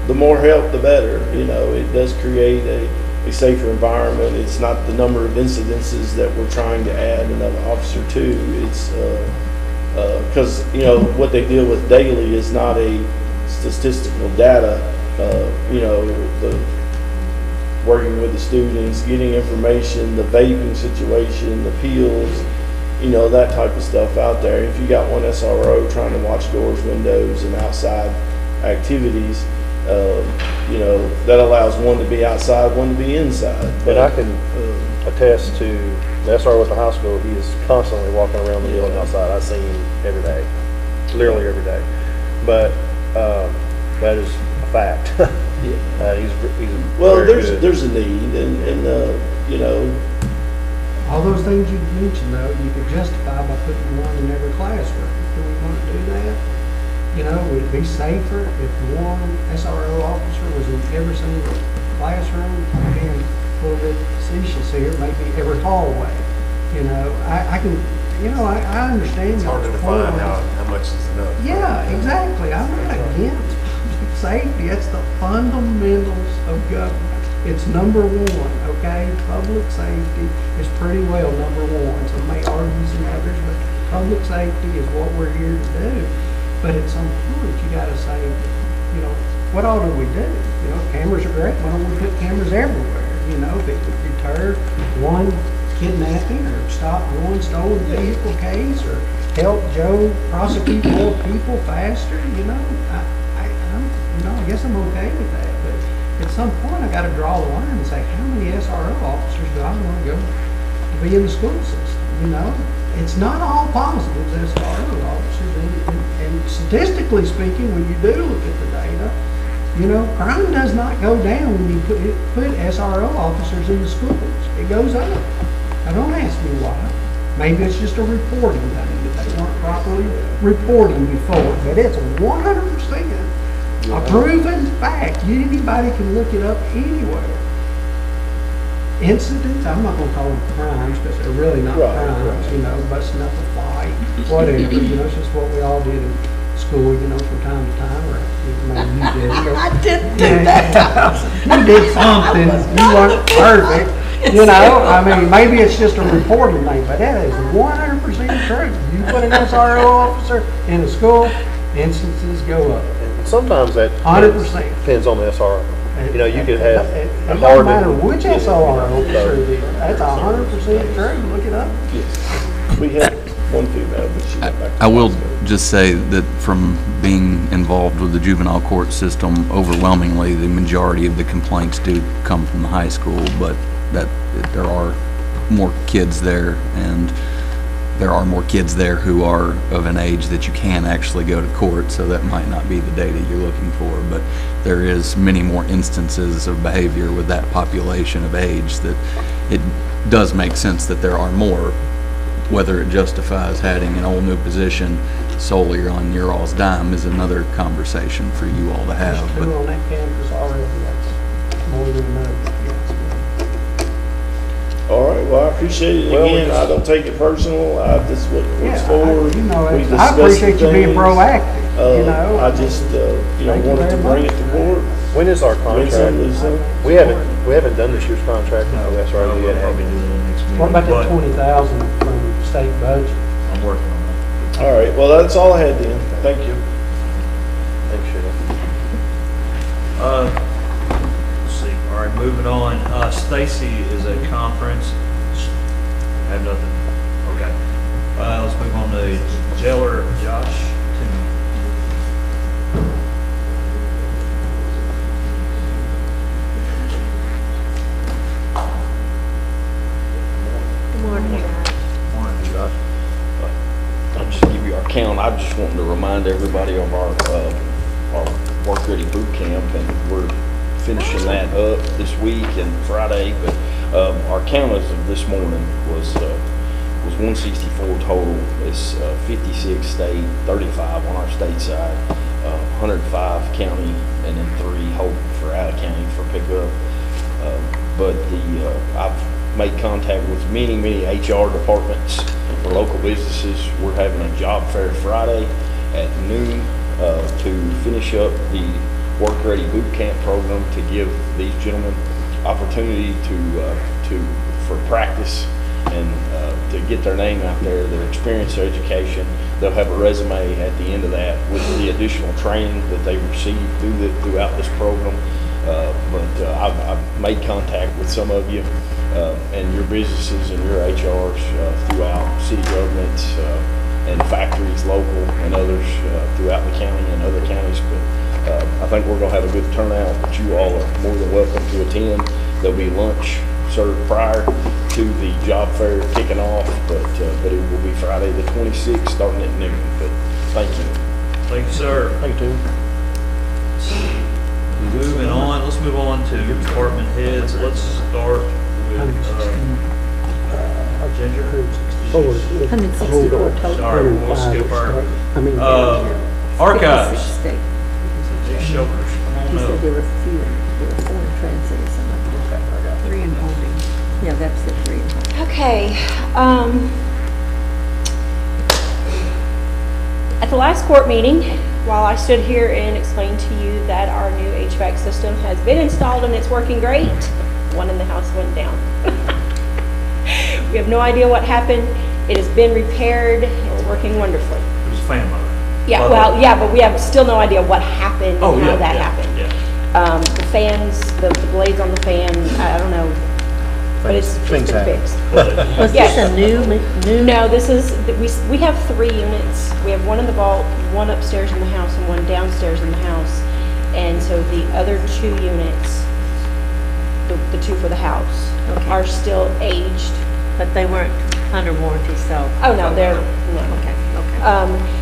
the more help, the better. It does create a safer environment. It's not the number of incidences that we're trying to add another officer to. It's, because, what they deal with daily is not a statistical data, the working with the students, getting information, the vaping situation, the appeals, that type of stuff out there. If you got one SRO trying to watch doors, windows, and outside activities, that allows one to be outside, one to be inside. And I can attest to the SRO at the high school, he is constantly walking around the building outside. I see him every day, literally every day. But that is a fact. He's Well, very good. there's a need, and All those things you mentioned, though, you could justify by putting one in every classroom. Do we want to do that? You know, would it be safer if one SRO officer was in every single classroom? Again, a little bit facetious here, maybe every hallway. You know, I can, you know, I understand. It's hard to define how much is enough. Yeah, exactly. I'm not against public safety. That's the fundamentals of government. It's number one, okay? Public safety is pretty well number one. Some may argue some others, but public safety is what we're here to do. But at some point, you gotta say, you know, what all do we do? You know, cameras are great. Why don't we put cameras everywhere? You know, if it would deter one kidnapping or stop one stolen vehicle case or help Joe prosecute more people faster, you know, I guess I'm okay with that. But at some point, I got to draw the line and say, how many SRO officers do I want to go to be in the school system? You know, it's not all positives, SRO officers, and statistically speaking, when you do look at the data, you know, crime does not go down when you put SRO officers in the schools. It goes up. Now, don't ask me why. Maybe it's just a reporting thing that they weren't properly reporting before, but it's 100% a proven fact. Anybody can look it up anywhere. Incidents, I'm not going to call them crimes because they're really not crimes, you know, busting up a fight, whatever, you know, it's just what we all did in school, you know, from time to time, or maybe you did. But, I didn't do that. You did something, you weren't perfect, you know, I mean, maybe it's just a reporting thing, but that is 100% true. You put an SRO officer in a school, instances go up. And sometimes that 100%. depends on the SRO. You know, you could have It a don't hardened. matter which SRO officer it is, that's 100% true, look it up. Yes. We had one female, but she went back to I will high school. just say that from being involved with the juvenile court system, overwhelmingly, the majority of the complaints do come from the high school, but that there are more kids there, and there are more kids there who are of an age that you can actually go to court, so that might not be the data you're looking for, but there is many more instances of behavior with that population of age that it does make sense that there are more. Whether it justifies having an old new position solely on your all's dime is another conversation for you all to have. There's two on that campus already, that's more than enough, yes. All right, well, I appreciate it again. I don't take it personal. This is what it's for. You know, We I discussed appreciate you some being things. proactive, you know. I just, Thank you wanted to very bring much. it to board. When is our Win some, contract? lose some. We haven't done this year's contract with the SRO yet, have we? What about that 20,000 from state budget? I'm working on that. All right, well, that's all I had then. Thank you. Thanks, Sheila. Let's see, all right, moving on. Stacy is at conference. Have nothing, okay. Let's move on to Jailer Josh Toomey. Good morning, guys. Morning, Josh. I'll just give you our count. I just wanted to remind everybody of our work ready boot camp, and we're finishing that up this week and Friday. But our count as of this morning was 164 total. It's 56 state, 35 on our state side, 105 county, and then 3 hope for out of county for pickup. But I've made contact with many HR departments for local businesses. We're having a job fair Friday at noon to finish up the work ready boot camp program to give these gentlemen opportunity for practice and to get their name out there, their experience, their education. They'll have a resume at the end of that with the additional training that they've received throughout this program. But I've made contact with some of you and your businesses and your HRs throughout city governments and factories, local and others throughout the county and other counties. But I think we're going to have a good turnout, but you all are more than welcome to attend. There'll be lunch served prior to the job fair kicking off, but it will be Friday the 26th starting at noon. But thank you. Thank you, sir. Thank you, Moving on, let's move on to department heads. Let's start with, Ginger? Forward. 164 total. Sorry, we'll skip her. I mean, Archives, 60. these shoulders, He come on said up. there were few, there were 4 in transit or something. 3 in holding. Yeah, that's the 3 in holding. Okay, at the last court meeting, while I stood here and explained to you that our new HVAC system has been installed and it's working great, one in the house went down. We have no idea what happened. It has been repaired. It's working wonderfully. It was a fan motor. Yeah, well, yeah, but we have still no idea what happened Oh, and yeah, how that yeah, happened. yeah. The fans, the blades on the fan, I don't know, but it's been Things happen. fixed. Was Yes. this a new? No, this is, we have 3 units. We have one in the vault, one upstairs in the house, and one downstairs in the house. And so the other 2 units, the 2 for the house, Okay. are still aged. But they weren't under warranty, so. Oh, no, they're, no. Okay, okay.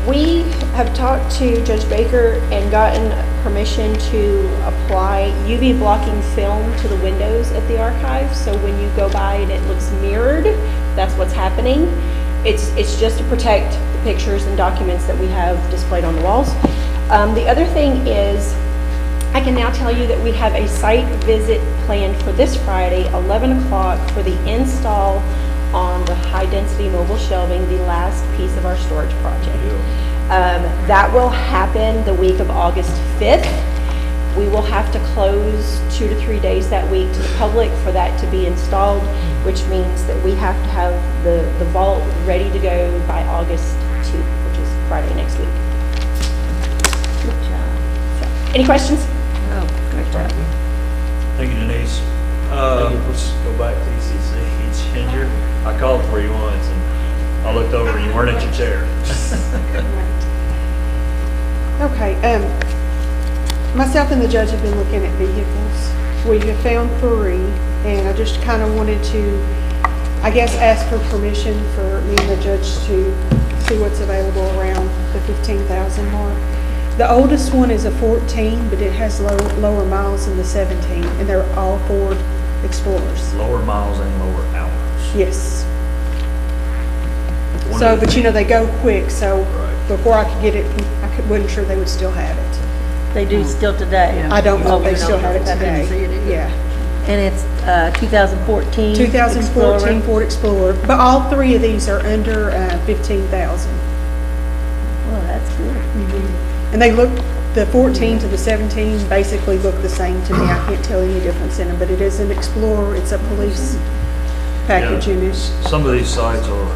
We have talked to Judge Baker and gotten permission to apply UV blocking film to the windows at the archive. So when you go by and it looks mirrored, that's what's happening. It's just to protect the pictures and documents that we have displayed on the walls. The other thing is, I can now tell you that we have a site visit planned for this Friday, 11 o'clock, for the install on the high-density mobile shelving, the last piece of our storage project. That will happen the week of August 5th. We will have to close 2 to 3 days that week to the public for that to be installed, which means that we have to have the vault ready to go by August 2, which is Friday next week. Good job. So, any questions? Oh, great job. Thank you, Denise. Let's go back to ECC. Ginger, I called for you once and I looked over and you weren't at your chair. Okay, myself and the judge have been looking at vehicles. We have found 3, and I just kind of wanted to, I guess, ask for permission for me and the judge to see what's available around the 15,000 mark. The oldest one is a 14, but it has lower miles than the 17, and they're all Ford Explorers. Lower miles and lower hours. Yes. One So, of the but you know, they go quick, so Right. before I could get it, wasn't sure they would still have it. They do still today. I don't know if they we still don't have it know. I didn't see today. it either. Yeah. And it's 2014. 2014 Explorer. Ford Explorer, but all 3 of these are under 15,000. Well, that's good. And they look, the 14 to the 17 basically look the same to me. I can't tell any difference in them, but it is an Explorer, it's a police package in it. Some of these sites are,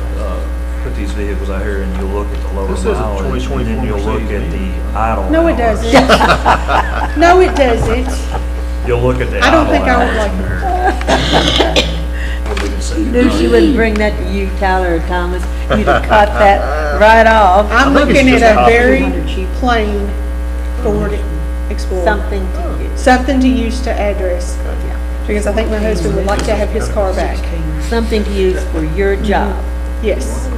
put these vehicles out here and you'll look at the lower This says a mileage and 2024 then you'll look at Mercedes. the idle No, it hours. doesn't. No, it doesn't. You'll look at the I don't idle think I would hours like it. and we can say Knew she wouldn't bring that to you, Tyler or Thomas. You'd have caught that right off. I'm I think it's looking just at a copy. very plain Ford Explorer. Something to use. Something to use to address, Yeah. because I think my husband would like to have his car back. Something to use for your job. Yes.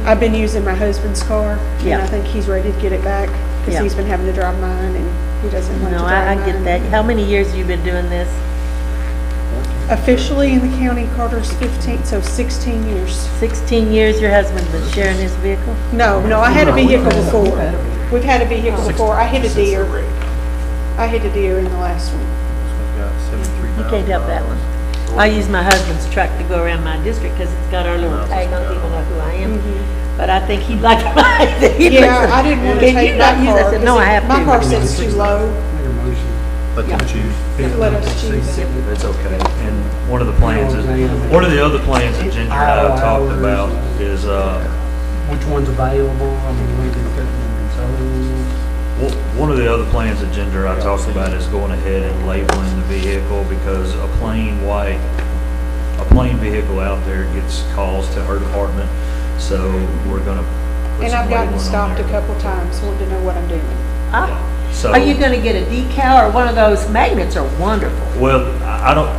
I've been using my husband's car, and Yeah. I think he's ready to get it back, because Yeah. he's been having to drive mine, and he doesn't want to No, drive I mine. get that. How many years have you been doing this? Officially in the county, Carter's 15, so 16 years. 16 years your husband's been sharing this vehicle? No, I had a vehicle before. We've had a vehicle before. I hit a deer. I hit a deer in the last one. You can't help that one. I use my husband's truck to go around my district because it's got our little tag on, people know who I am. But I think he'd like mine. Yeah, I didn't want to Can you take not my use it? I car, said, no, I have to. my car sits too low. Let them choose. Let us choose. It's okay. And one of the plans is, one of the other plans that Ginger and I talked about is, Which one's available? I mean, we can put them in so. one of the other plans that Ginger and I talked about is going ahead and labeling the vehicle, because a plain vehicle out there gets calls to her department. So we're gonna put And some I've gotten labeling on stopped a there. couple times, wanting to know what I'm doing. Ah, So- are you gonna get a decal or one of those magnets are wonderful? Well, I don't,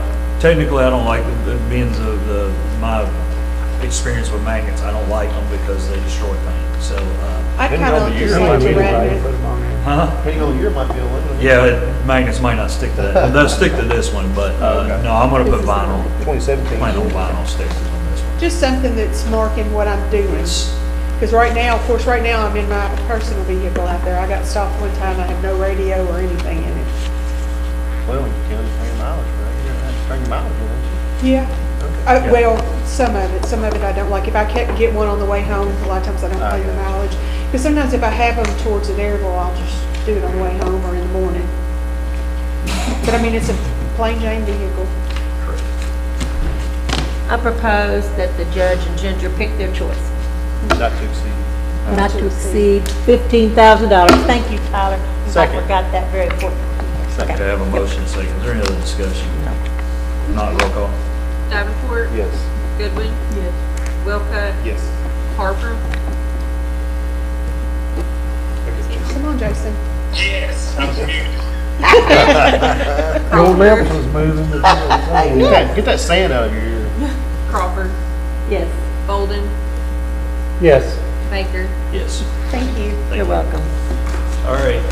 technically, I don't like the means of my experience with magnets. I don't like them because they destroy things. So, I Depending kind on of the just year, like might to be rat Put it. them on there. huh? Depending on the year, it might be aluminum. Yeah, magnets might not stick to that. They'll stick to this one, but Okay. no, I'm gonna put vinyl, 2017. plain old vinyl stickers on this just something that's marking what I'm doing. Because right now, of course, right now I'm in my personal vehicle out there. I got stopped one time, I have no radio or anything in it. Well, you can't pay mileage, right? You don't have to pay your mileage, don't you? Yeah. Well, some of it I don't like. If I can't get one on the way home, a lot of times I don't pay the mileage. Because sometimes if I have them towards an Airville, I'll just do it on the way home or in the morning. But I mean, it's a plain Jane vehicle. I propose that the judge and Ginger pick their choice. Not to exceed. Not to exceed $15,000. Thank you, Tyler. I Second. forgot that very important. Okay, I have a motion and a second. Is there any other discussion? No. Not roll call. Davenport, Yes. Goodwin, Yes. Wilcutt, Yes. Harper, Come on, Jason. Yes, I'm muted. Your lips was moving. Get that sand out of your ear. Crawford, Yes. Bolden, Yes. Baker. Yes. Thank you. Thank You're you. welcome. All right,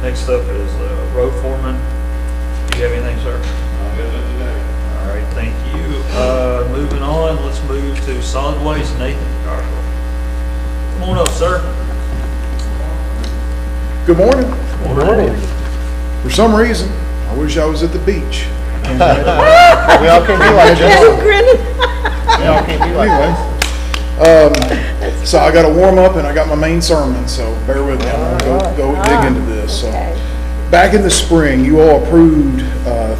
next up is road foreman. Do you have anything, sir? All right, thank you. Moving on, let's move to solid waste, Nathan Garfield. Come on up, sir. Good morning. Good morning. For some reason, I wish I was at the beach. We all can't be like Still that. grinning. We all can't be like that. Anyway, so I got to warm up and I got my main sermon, so bear with me. I'm going to go dig into this. So, Okay. back in the spring, you all approved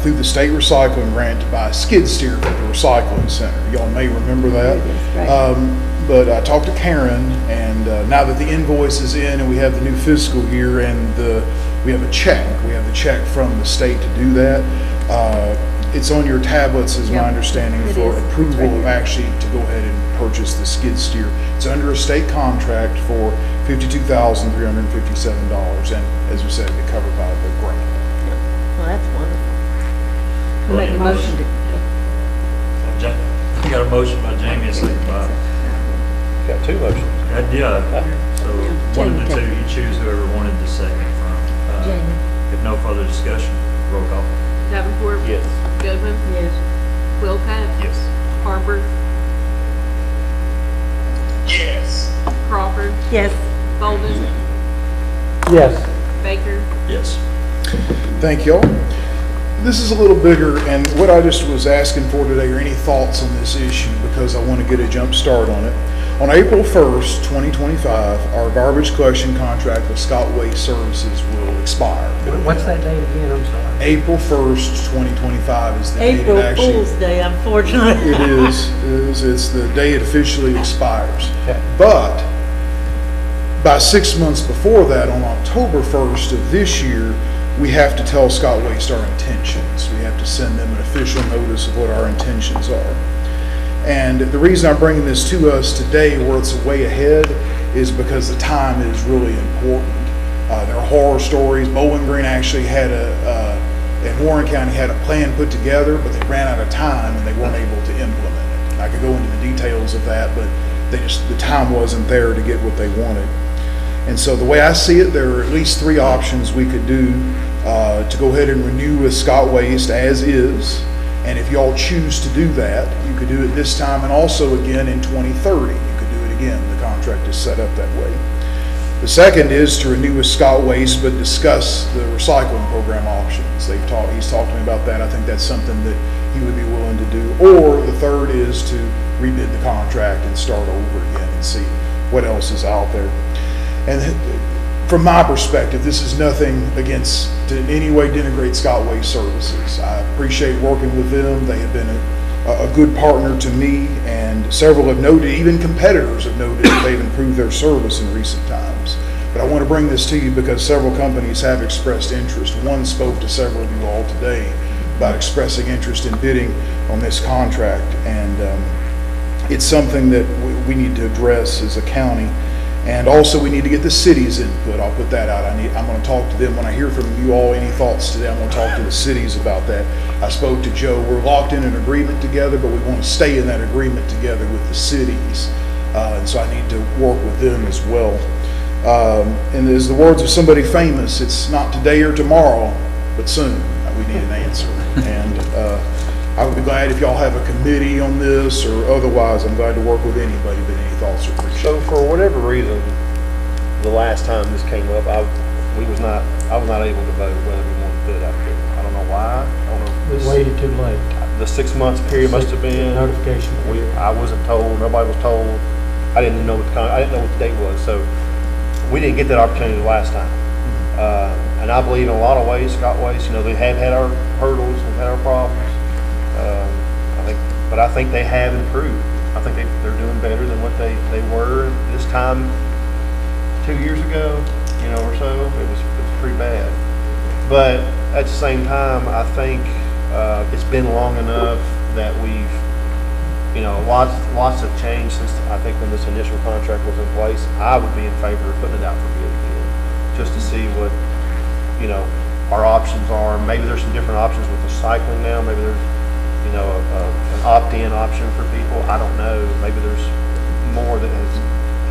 through the state recycling grant to buy a skid steer for the recycling center. Y'all may remember that. Yes, right. But I talked to Karen, and now that the invoice is in and we have the new fiscal here and we have a check, we have the check from the state to do that. It's on your tablets, is my Yep, understanding, it for is. It's approval right of here. actually to go ahead and purchase the skid steer. It's under a state contract for $52,357, and as we said, it'll be covered by the grant. Well, that's wonderful. Go We'll make ahead. a motion to, You got a motion by Jamie, a second by, Got two motions. yeah. So one of the two, you choose whoever wanted the second from. Jamie. If no further discussion, roll call. Davenport, Yes. Goodwin, yes. Wilcutt, Yes. Harper, Yes. Crawford, Yes. Bolden, Yes. Baker. Yes. Thank y'all. This is a little bigger, and what I just was asking for today are any thoughts on this issue, because I want to get a jump start on it. On April 1st, 2025, our garbage collection contract with Scott Waste Services will expire. What's that date again? I'm sorry. April 1st, 2025 is the date April it actually... Fool's Day, unfortunately. It is. It's the day it officially expires. Okay. But by 6 months before that, on October 1st of this year, we have to tell Scott Waste our intentions. We have to send them an official notice of what our intentions are. And the reason I'm bringing this to us today, where it's way ahead, is because the time is really important. There are horror stories. Bowling Green actually had and Warren County had a plan put together, but they ran out of time and they weren't able to implement it. And I could go into the details of that, but the time wasn't there to get what they wanted. And so the way I see it, there are at least three options we could do to go ahead and renew with Scott Waste as is. And if y'all choose to do that, you could do it this time and also again in 2030. You could do it again. The contract is set up that way. The second is to renew with Scott Waste, but discuss the recycling program options. He's talked to me about that. I think that's something that he would be willing to do. Or the third is to rebid the contract and start over again and see what else is out there. And from my perspective, this is nothing against to in any way denigrate Scott Waste Services. I appreciate working with them. They have been a good partner to me, and several have noted, even competitors have noted that they've improved their service in recent times. But I want to bring this to you because several companies have expressed interest. One spoke to several of you all today about expressing interest in bidding on this contract, and it's something that we need to address as a county. And also we need to get the city's input. I'll put that out. I'm going to talk to them. When I hear from you all any thoughts today, I'm going to talk to the cities about that. I spoke to Joe. We're locked in an agreement together, but we want to stay in that agreement together with the cities. And so I need to work with them as well. And as the words of somebody famous, it's not today or tomorrow, but soon. We need an answer. And I would be glad if y'all have a committee on this, or otherwise, I'm glad to work with anybody, but any thoughts are So appreciated. for whatever reason, the last time this came up, I was not able to vote whether we wanted to put it out there. I don't know why. I don't know. We waited too late. The 6 months period must have been. Notification. I wasn't told, nobody was told. I didn't know I didn't know what the date was, so we didn't get that opportunity the last time. And I believe in a lot of ways, Scott Waste, they have had our hurdles, we've had our problems. I think they have improved. I think they're doing better than what they were this time 2 years ago, or so. It was pretty bad. But at the same time, I think it's been long enough that we've, lots have changed since I think when this initial contract was in place. I would be in favor of putting it out for bid again, just to see what, our options are. Maybe there's some different options with recycling now. Maybe there's, an opt-in option for people. I don't know. Maybe there's more that has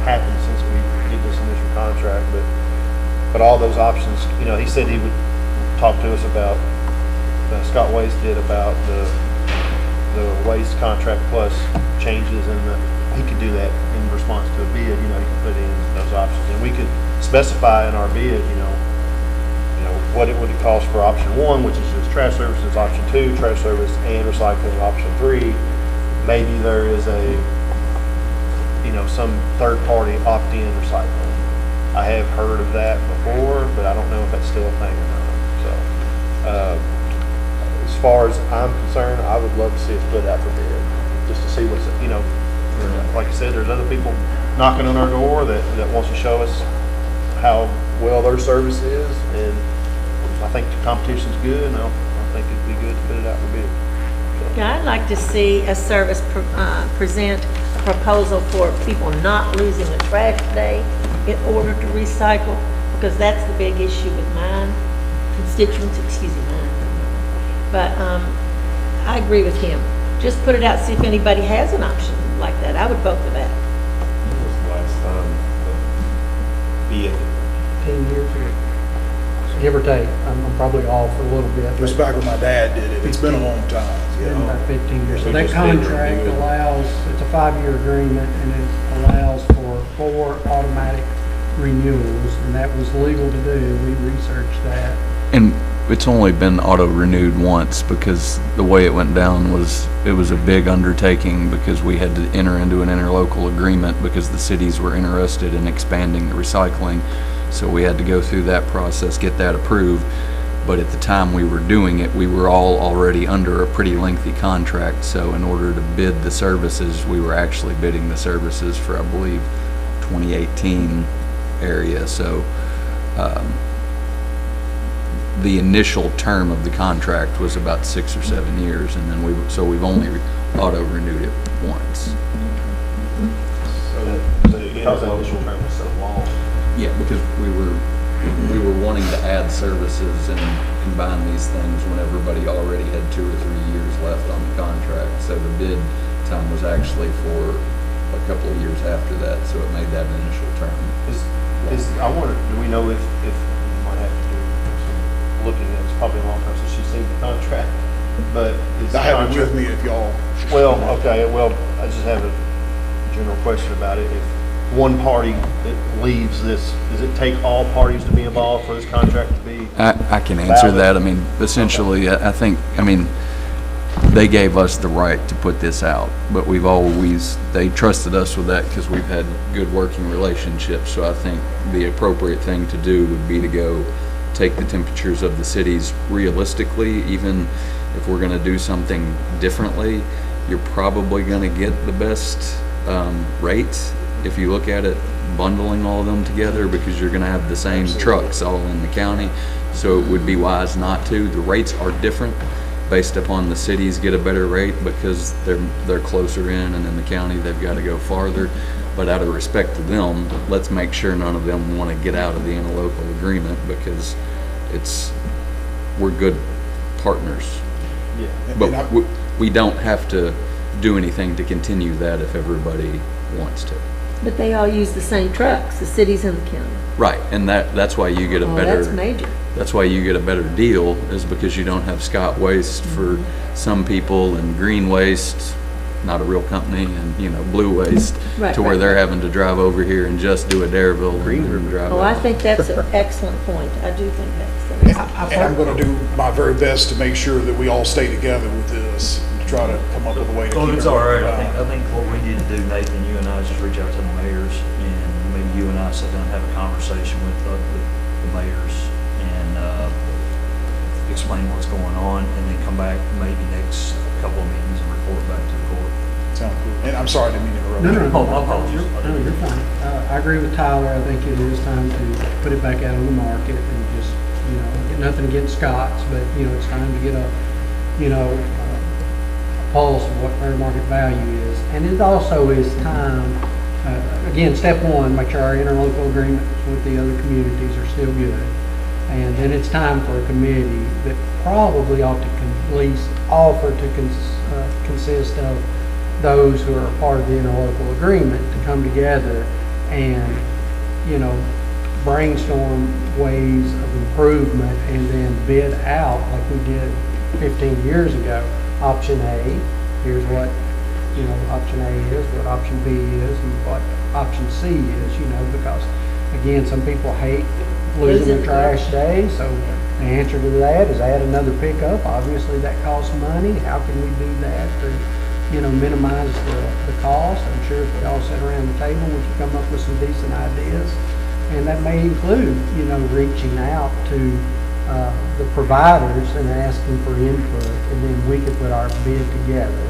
happened since we did this initial contract, but all those options, he said he would talk to us about, Scott Waste did, about the waste contract plus changes, and he could do that in response to a bid. He could put in those options, and we could specify in our bid, what it would cost for option 1, which is just trash services, option 2, trash service and recycling, option 3. Maybe there is some third-party opt-in recycling. I have heard of that before, but I don't know if that's still a thing or not. So, as far as I'm concerned, I would love to see us put it out for bid, just to see what's, like I said, there's other people knocking on our door that wants to show us how well their service is, and I think the competition's good, and I think it'd be good to put it out for bid. So. Yeah, I'd like to see a service present a proposal for people not losing a trash day in order to recycle, because that's the big issue with mine, constituents, But I agree with him. Just put it out, see if anybody has an option like that. I would vote for that. When was the last time the bid? 10 years ago. Give or take. I'm probably off a little bit. It was back when my dad did it. It's been a long time. It's been about 15 years. So We that just didn't contract renew it. allows, it's a 5-year agreement, and it allows for 4 automatic renewals, and that was legal to do. We researched that. And it's only been auto-renewed once, because the way it went down was, it was a big undertaking, because we had to enter into an interlocal agreement because the cities were interested in expanding the recycling. So we had to go through that process, get that approved. But at the time we were doing it, we were all already under a pretty lengthy contract. So in order to bid the services, we were actually bidding the services for, I believe, 2018 area. So the initial term of the contract was about 6 or 7 years, and then we've only auto-renewed it once. So because the initial term was so long. Yeah, because we were wanting to add services and combine these things when everybody already had 2 or 3 years left on the contract. So the bid time was actually for a couple of years after that, so it made that initial term. Do we know if you might have to do some looking at, it's probably a long time since she's seen the contract, but is the I have it contract- with me if y'all. Well, okay, well, I just have a general question about it. If one party that leaves this, does it take all parties to be involved for this contract to be? I can answer valid? that. I mean, essentially, I think, they gave us the right to put this out, but they trusted us with that because we've had good working relationships. So I think the appropriate thing to do would be to go take the temperatures of the cities realistically. Even if we're gonna do something differently, you're probably gonna get the best rates if you look at it bundling all of them together, because you're gonna have the same trucks all in the county. So it would be wise not to. The rates are different based upon the cities get a better rate because they're closer in, and in the county they've got to go farther. But out of respect to them, let's make sure none of them want to get out of the interlocal agreement, because we're good partners. Yeah. But we don't have to do anything to continue that if everybody wants to. But they all use the same trucks, the cities and the county. Right, and that's why you get a Oh, better. that's major. That's why you get a better deal, is because you don't have Scott Waste for some people and Green Waste, not a real company, and, you know, Blue Waste, Right, to where right, they're right. having to drive over here and just do a Dareville and drive Oh, I out. think that's an excellent point. I do think that's an And excellent. and I'm gonna do my very best to make sure that we all stay together with this, and try to come up with a way to keep Well, it's all right. everybody I think what we need to do, Nathan, you and I, is just reach out to the mayors, and maybe you and I sit down and have a conversation with the mayors and explain what's going on, and then come back maybe next couple of meetings and report back to the court. Sound good? And I'm sorry, I didn't mean to interrupt. No, you. no, Oh, my apologies. No, you're fine. I agree with Tyler. I think it is time to put it back out on the market and just, you know, get nothing against Scott's, but, you know, it's time to get a, you know, a pulse of what fair market value is. And it also is time, again, step one, make sure our interlocal agreements with the other communities are still good. And then it's time for a committee that probably ought to at least offer to consist of those who are a part of the interlocal agreement to come together and, you know, brainstorm ways of improvement and then bid out like we did 15 years ago. Option A, here's what, you know, option A is, what option B is, and what option C is, you know, because again, some people hate losing a trash day, so the answer to that is add another pickup. Obviously, that costs money. How can we do that to, you know, minimize the cost? I'm sure if we all sat around the table, we could come up with some decent ideas. And that may include, you know, reaching out to the providers and asking for input, and then we could put our bid together.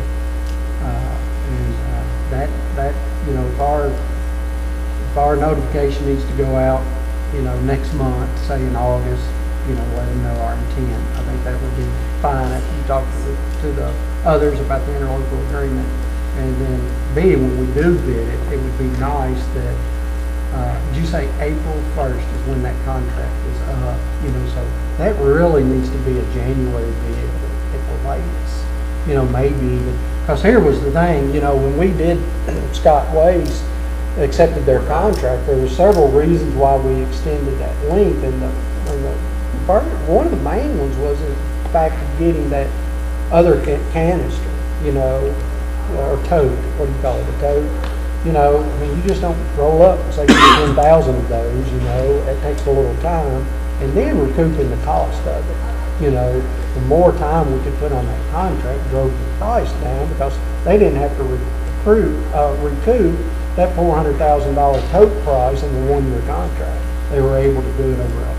That, you know, if our notification needs to go out, you know, next month, say in August, you know, let them know our intent. I think that would be fine after you talk to the others about the interlocal agreement. And then B, when we do bid it, it would be nice that, did you say April 1st is when that contract is up? You know, so that really needs to be a January bid at the latest. You know, maybe even, because here was the thing, you know, when we did Scott Waste, accepted their contract, there were several reasons why we extended that length, and one of the main ones was the fact of getting that other canister, you know, or tote, what do you call it, a tote? You know, I mean, you just don't roll up and say 10,000 of those, you know, it takes a little time, and then recouping the cost of it. You know, the more time we could put on that contract drove the price down, because they didn't have to recoup that $400,000 tote price in the one-year contract. They were able to do it over,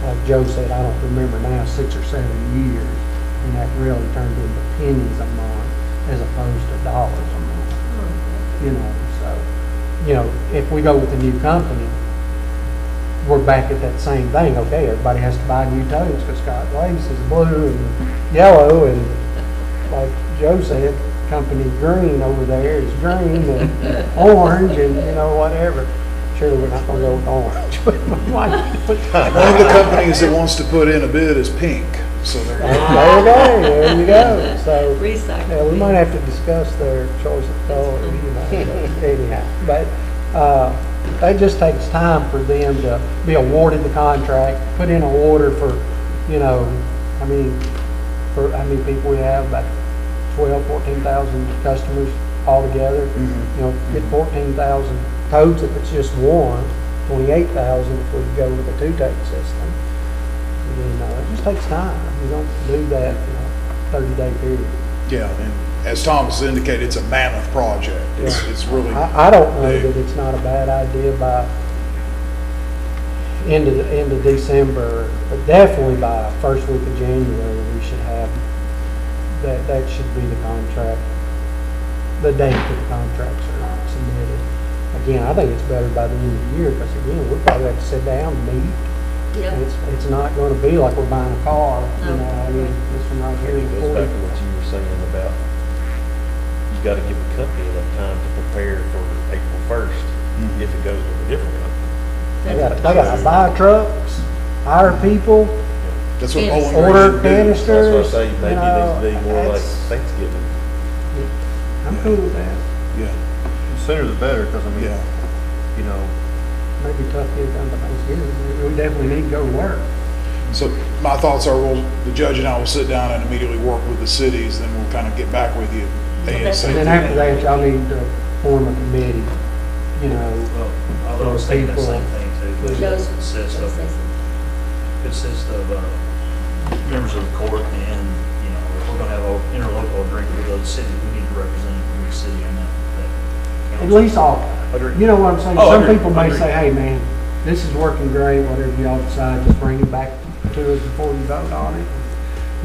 like Joe said, I don't remember now, 6 or 7 years, and that really turned into pennies a month as opposed to dollars a month. You know, so, you know, if we go with a new company, we're back at that same thing. Okay, everybody has to buy new totes because Scott Waste is blue and yellow, and like Joe said, company green over there is green and orange and, you know, whatever. Surely we're not gonna go with orange. One of the companies that wants to put in a bid is pink, so there you go. There you go. So, Recycle. yeah, we might have to discuss their choice of color, you know, but anyhow. But, it just takes time for them to be awarded the contract, put in an order for, you know, I mean, for how many people we have, about 12, 14,000 customers altogether. You know, get 14,000 totes if it's just one, 28,000 if we go with a two-tote system. You know, it just takes time. You don't do that in a 30-day period. Yeah, and as Thomas indicated, it's a mammoth project. It's really I don't know that it's not a bad idea by end of December, but definitely by first week of January, we should have that should be the contract, the date that the contracts are submitted. Again, I think it's better by the end of the year, because again, we'll probably have to sit down and meet. Yep. It's not going to be like we're buying a car, you No. know, I mean, this one right here. It goes back to what you were saying about, you gotta give the company enough time to prepare for April 1st, if it goes with a different company. They gotta buy trucks, hire people, That's what Yes. Bowling Green order did. canisters. That's what I say, maybe you it know, needs to be more like that's- Thanksgiving. I'm cool with that. Yeah, The sooner the better, because I mean, yeah. you know, Maybe tough to get done by Thanksgiving. We definitely need to go to work. So my thoughts are, well, the judge and I will sit down and immediately work with the cities, then we'll kind of get back with you ASAP. And then after that, y'all need to form a committee, you know, I was thinking the people. same thing too. But it Those- consists of members of the court and, you know, if we're gonna have an interlocal agreement with other cities, we need to represent every city on that At council. least all, Agreed. you know what I'm saying? Oh, Some agreed, people may agreed. say, hey, man, this is working great, whatever y'all decide, just bring it back to us before you vote on it.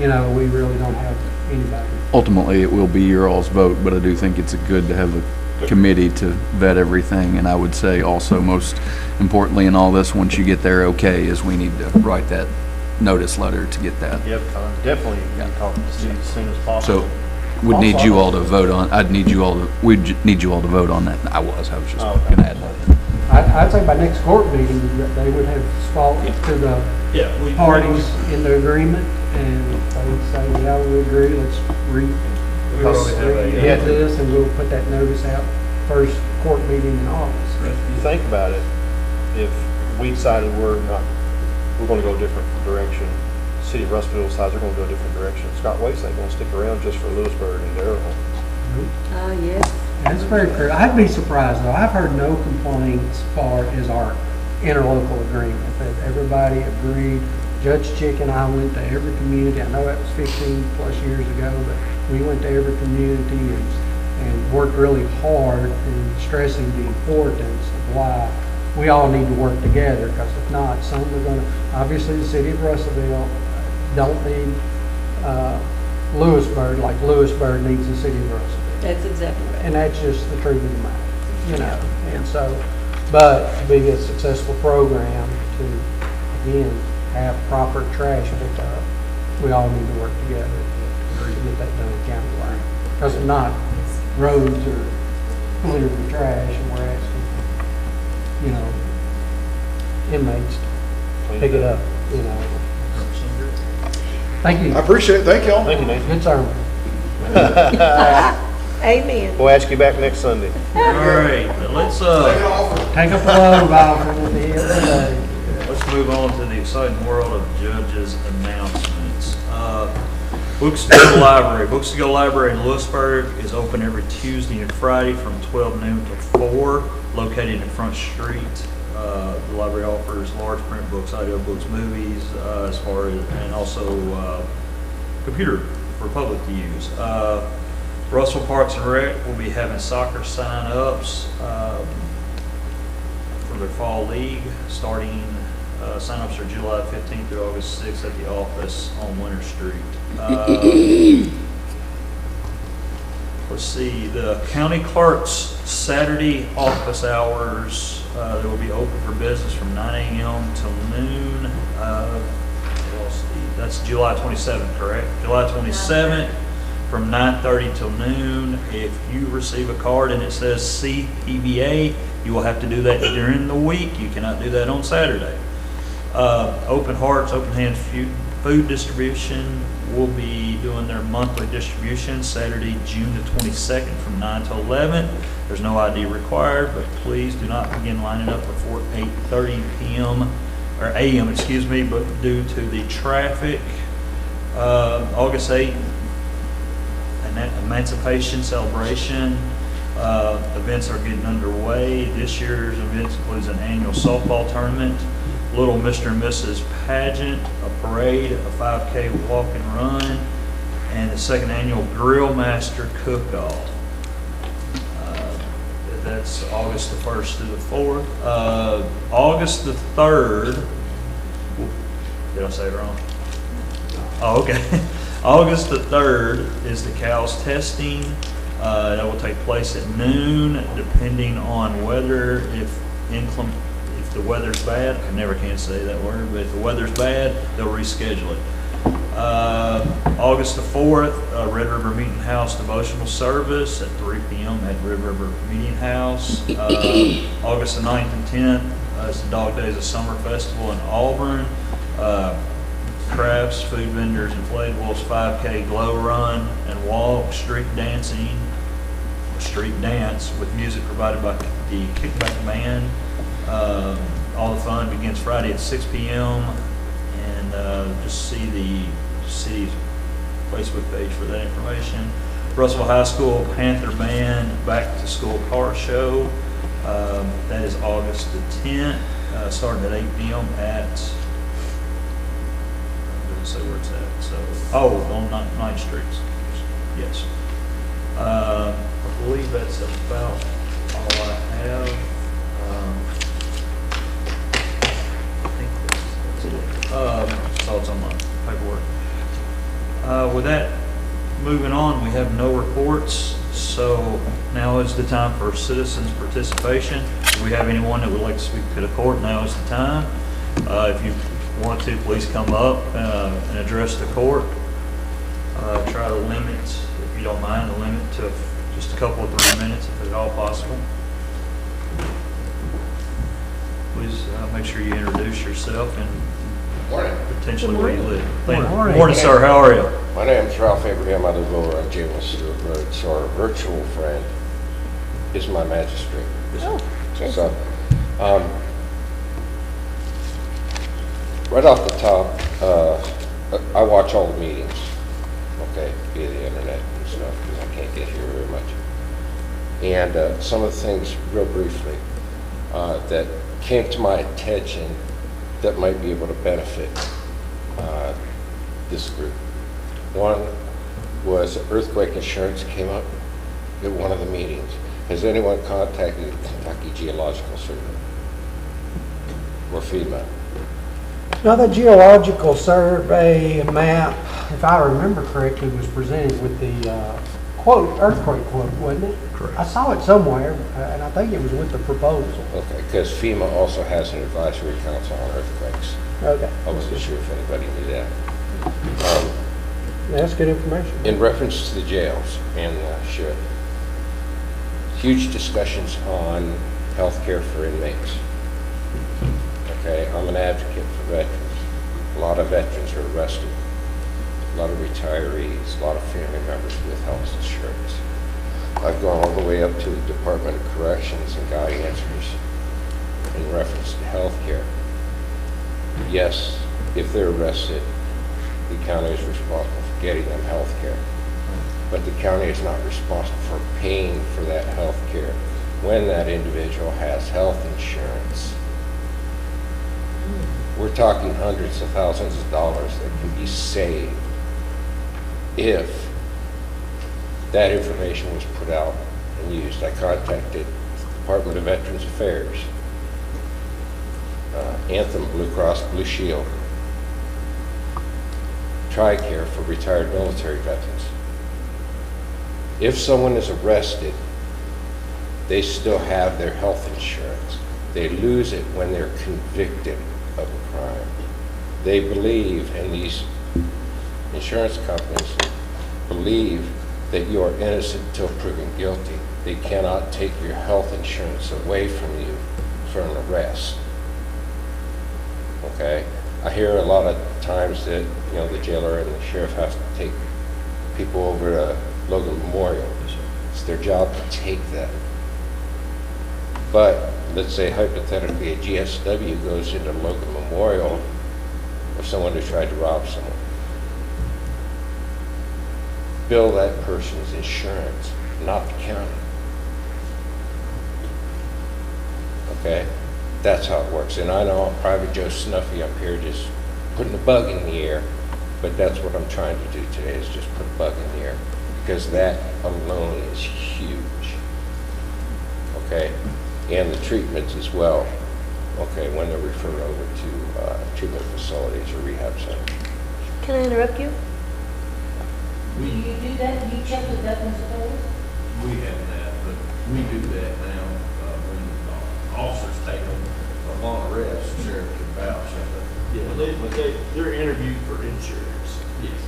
You know, we really don't have anybody. Ultimately, it will be your all's vote, but I do think it's good to have a committee to vet everything. And I would say also, most importantly in all this, once you get there, okay, is we need to write that notice letter to get that. Yep, definitely, you can talk to the city as soon as possible. So, would need you all to vote on, need you all to vote on that. I was just Oh, okay. gonna add that. I'd say by next court meeting, that they would have spoken to the Yeah, we. parties in the agreement, and they would say, yeah, we agree, let's read We already have a- this, and we'll put that notice out first court meeting in August. If you think about it, if we decided we're gonna go a different direction, city of Russellville decides they're gonna go a different direction, Scott Waste ain't gonna stick around just for Lewisburg and Darrell. Yes. That's very clear. I'd be surprised, though. I've heard no complaints as far as our interlocal agreement, that everybody agreed. Judge Chick and I went to every community. I know that was 15-plus years ago, but we went to every community and worked really hard in stressing the importance of why we all need to work together, because if not, some are going to, obviously the city of Russellville don't need Lewisburg like Lewisburg needs the city of Russellville. That's exactly right. And that's just the truth of the matter, you know, and so, but to be a successful program, to, again, have proper trash picked up, we all need to work together to get that done countywide. Because if not, roads are cleared with trash, and we're asking, you know, inmates to pick it up, you know. Thank you. I appreciate it, thank y'all. Thank you, Nathan. Good sermon. Amen. We'll ask you back next Sunday. All right, let's, Take up a load offering at the end of the day. let's move on to the exciting world of judges' announcements. Books to Go Library. Books to Go Library in Lewisburg is open every Tuesday and Friday from 12 noon to 4, located in Front Street. The library offers large print books, audio books, movies, as far as, and also computer for public to use. Russell Parks and Rec will be having soccer sign-ups for their fall league, starting, sign-ups are July 15th through August 6th at the office on Winter Street. Let's see, the county clerk's Saturday office hours, they will be open for business from 9 a.m. till noon. That's July 27th, correct? July 27th from 9:30 till noon. If you receive a card and it says CPBA, you will have to do that during the week. You cannot do that on Saturday. Open Hearts, Open Hands Food Distribution will be doing their monthly distribution Saturday, June the 22nd from 9 to 11. There's no ID required, but please do not begin lining up before 8:30 p.m. or a.m., excuse me, but due to the traffic. August 8th, an Emancipation Celebration. Events are getting underway. This year's event includes an annual softball tournament, Little Mr. and Mrs. Pageant, a parade, a 5K walk and run, and the second annual Grill Master Cook-Off. That's August the 1st through the 4th. August the 3rd, did I say it wrong? Oh, okay. August the 3rd is the cows testing. That will take place at noon, depending on weather. If the weather's bad, I never can say that word, but if the weather's bad, they'll reschedule it. August the 4th, Red River Meeting House devotional service at 3 p.m. at Red River Meeting House. August the 9th and 10th is the Dog Days of Summer Festival in Auburn. Crafts, food vendors, inflatables, 5K glow run and walk, street dance with music provided by the Kickback Band. All the fun begins Friday at 6 p.m. and and just see the city's Facebook page for that information. Russell High School Panther Band Back to School Car Show. That is August the 10th, starting at 8 p.m. at, doesn't say where it's at, so, on 9th Street. Yes. I believe that's about all I have. I think that's it. That's all that's on my paperwork. With that, moving on, we have no reports, so now is the time for citizens' participation. If we have anyone that would like to speak to the court, now is the time. If you want to, please come up and address the court. Try to limit, if you don't mind, the limit to just a couple of 3 minutes, if at all possible. Please make sure you introduce yourself and potentially where you live. Morning, sir. How are you? My name is Ralph Abraham. I live over on James Stewart Road. So our virtual friend is my magistrate. Oh, So, right off the top, I watch all the meetings, okay, via the internet and stuff, because I can't get here very much. And some of the things, real briefly, that came to my attention that might be able to benefit this group. One was earthquake insurance came up at one of the meetings. Has anyone contacted the Kentucky Geological Survey or FEMA? Now, the geological survey map, if I remember correctly, was presented with the quote, earthquake quote, wasn't it? Correct. I saw it somewhere, and I think it was with the proposal. Okay, because FEMA also has an advisory council on earthquakes. Okay. I wasn't sure if anybody knew that. That's good information. In reference to the jails and sheriff, huge discussions on health care for inmates. Okay, I'm an advocate for veterans. A lot of veterans are arrested. A lot of retirees, a lot of family members with health insurance. I've gone all the way up to the Department of Corrections and got answers in reference to health care. Yes, if they're arrested, the county is responsible for getting them health care. But the county is not responsible for paying for that health care when that individual has health insurance. We're talking hundreds of thousands of dollars that can be saved if that information was put out and used. I contacted the Department of Veterans Affairs, Anthem, Blue Cross Blue Shield, TRICARE for retired military veterans. If someone is arrested, they still have their health insurance. They lose it when they're convicted of a crime. They believe, and these insurance companies believe, that you are innocent until proven guilty. They cannot take your health insurance away from you for an arrest. Okay? I hear a lot of times that, you know, the jailer and the sheriff have to take people over to Logan Memorial. It's their job to take them. But let's say hypothetically a GSW goes into Logan Memorial of someone who tried to rob someone. Bill that person's insurance, not the county. Okay? That's how it works. And I know I'm Private Joe Snuffy up here just putting a bug in the air, but that's what I'm trying to do today, is just put a bug in the air, because that alone is huge. Okay? And the treatments as well. Okay, when they're referred over to treatment facilities or rehab centers. Can I interrupt you? Do you do that? Do you check with veterans affairs? We have that, but we do that now when officers take them on arrest, sheriff can vouch. Yeah, they're interviewed for insurance. Yes,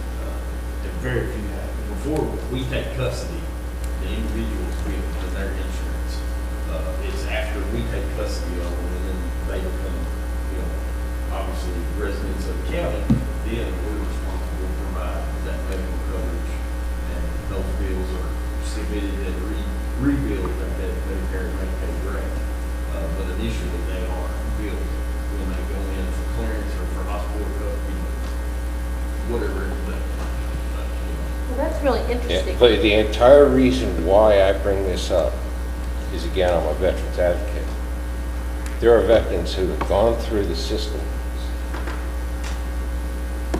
and very few have. Before we take custody, the individuals with their insurance. It's after we take custody of them and then they become, you know, obviously residents of the county, then we're responsible to provide that medical coverage. And those bills are submitted and rebuilt at that Medicare and Medicaid rate. But initially they are billed when they go in for clearance or for hospitalization. support, whatever, Well, that's really Yeah, interesting. but the entire reason why I bring this up is, again, I'm a veterans advocate. There are veterans who have gone through the system.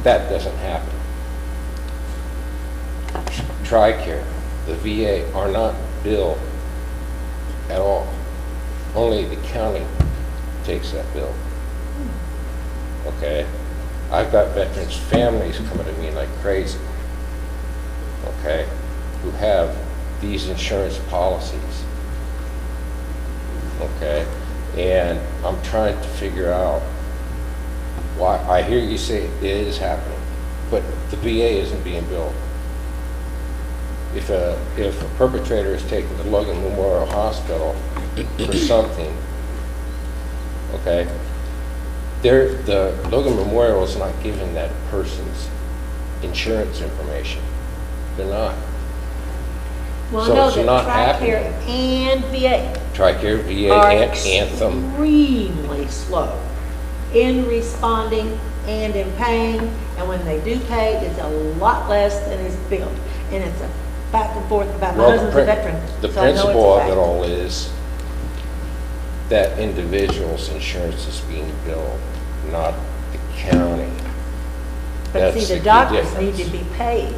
That doesn't happen. TRICARE, the VA are not billed at all. Only the county takes that bill. Okay? I've got veterans' families coming to me like crazy, okay, who have these insurance policies, okay? And I'm trying to figure out why. I hear you say it is happening, but the VA isn't being billed. If a perpetrator is taken to Logan Memorial Hospital for something, okay, the Logan Memorial is not giving that person's insurance information. They're not. Well, So no, it's that not TRICARE happening. and VA TRICARE, VA, are and Anthem. extremely slow in responding and in paying, and when they do pay, it's a lot less than is billed. And it's a back and forth about, my Well, husband's a veteran, the so I know it's a principle of fact. it all is that individual's insurance is being billed, not the county. But That's see, the the key doctors need difference. to be paid.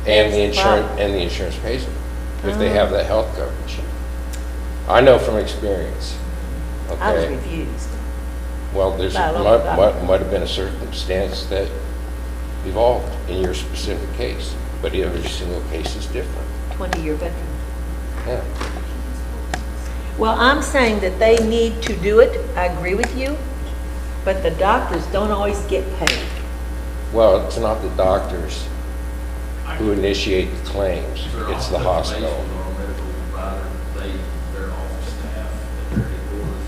And That's the the insurance, problem. and the insurance pays them, if they Oh. have that health coverage. I know from experience, I was okay? refused. Well, there's, by a local doctor. might have been a circumstance that evolved in your specific case, but every single case is different. 20-year veteran. Yeah. Well, I'm saying that they need to do it, I agree with you, but the doctors don't always get paid. Well, it's not the doctors who initiate the claims, it's the hospital. Our medical provider, their office staff, at their headquarters,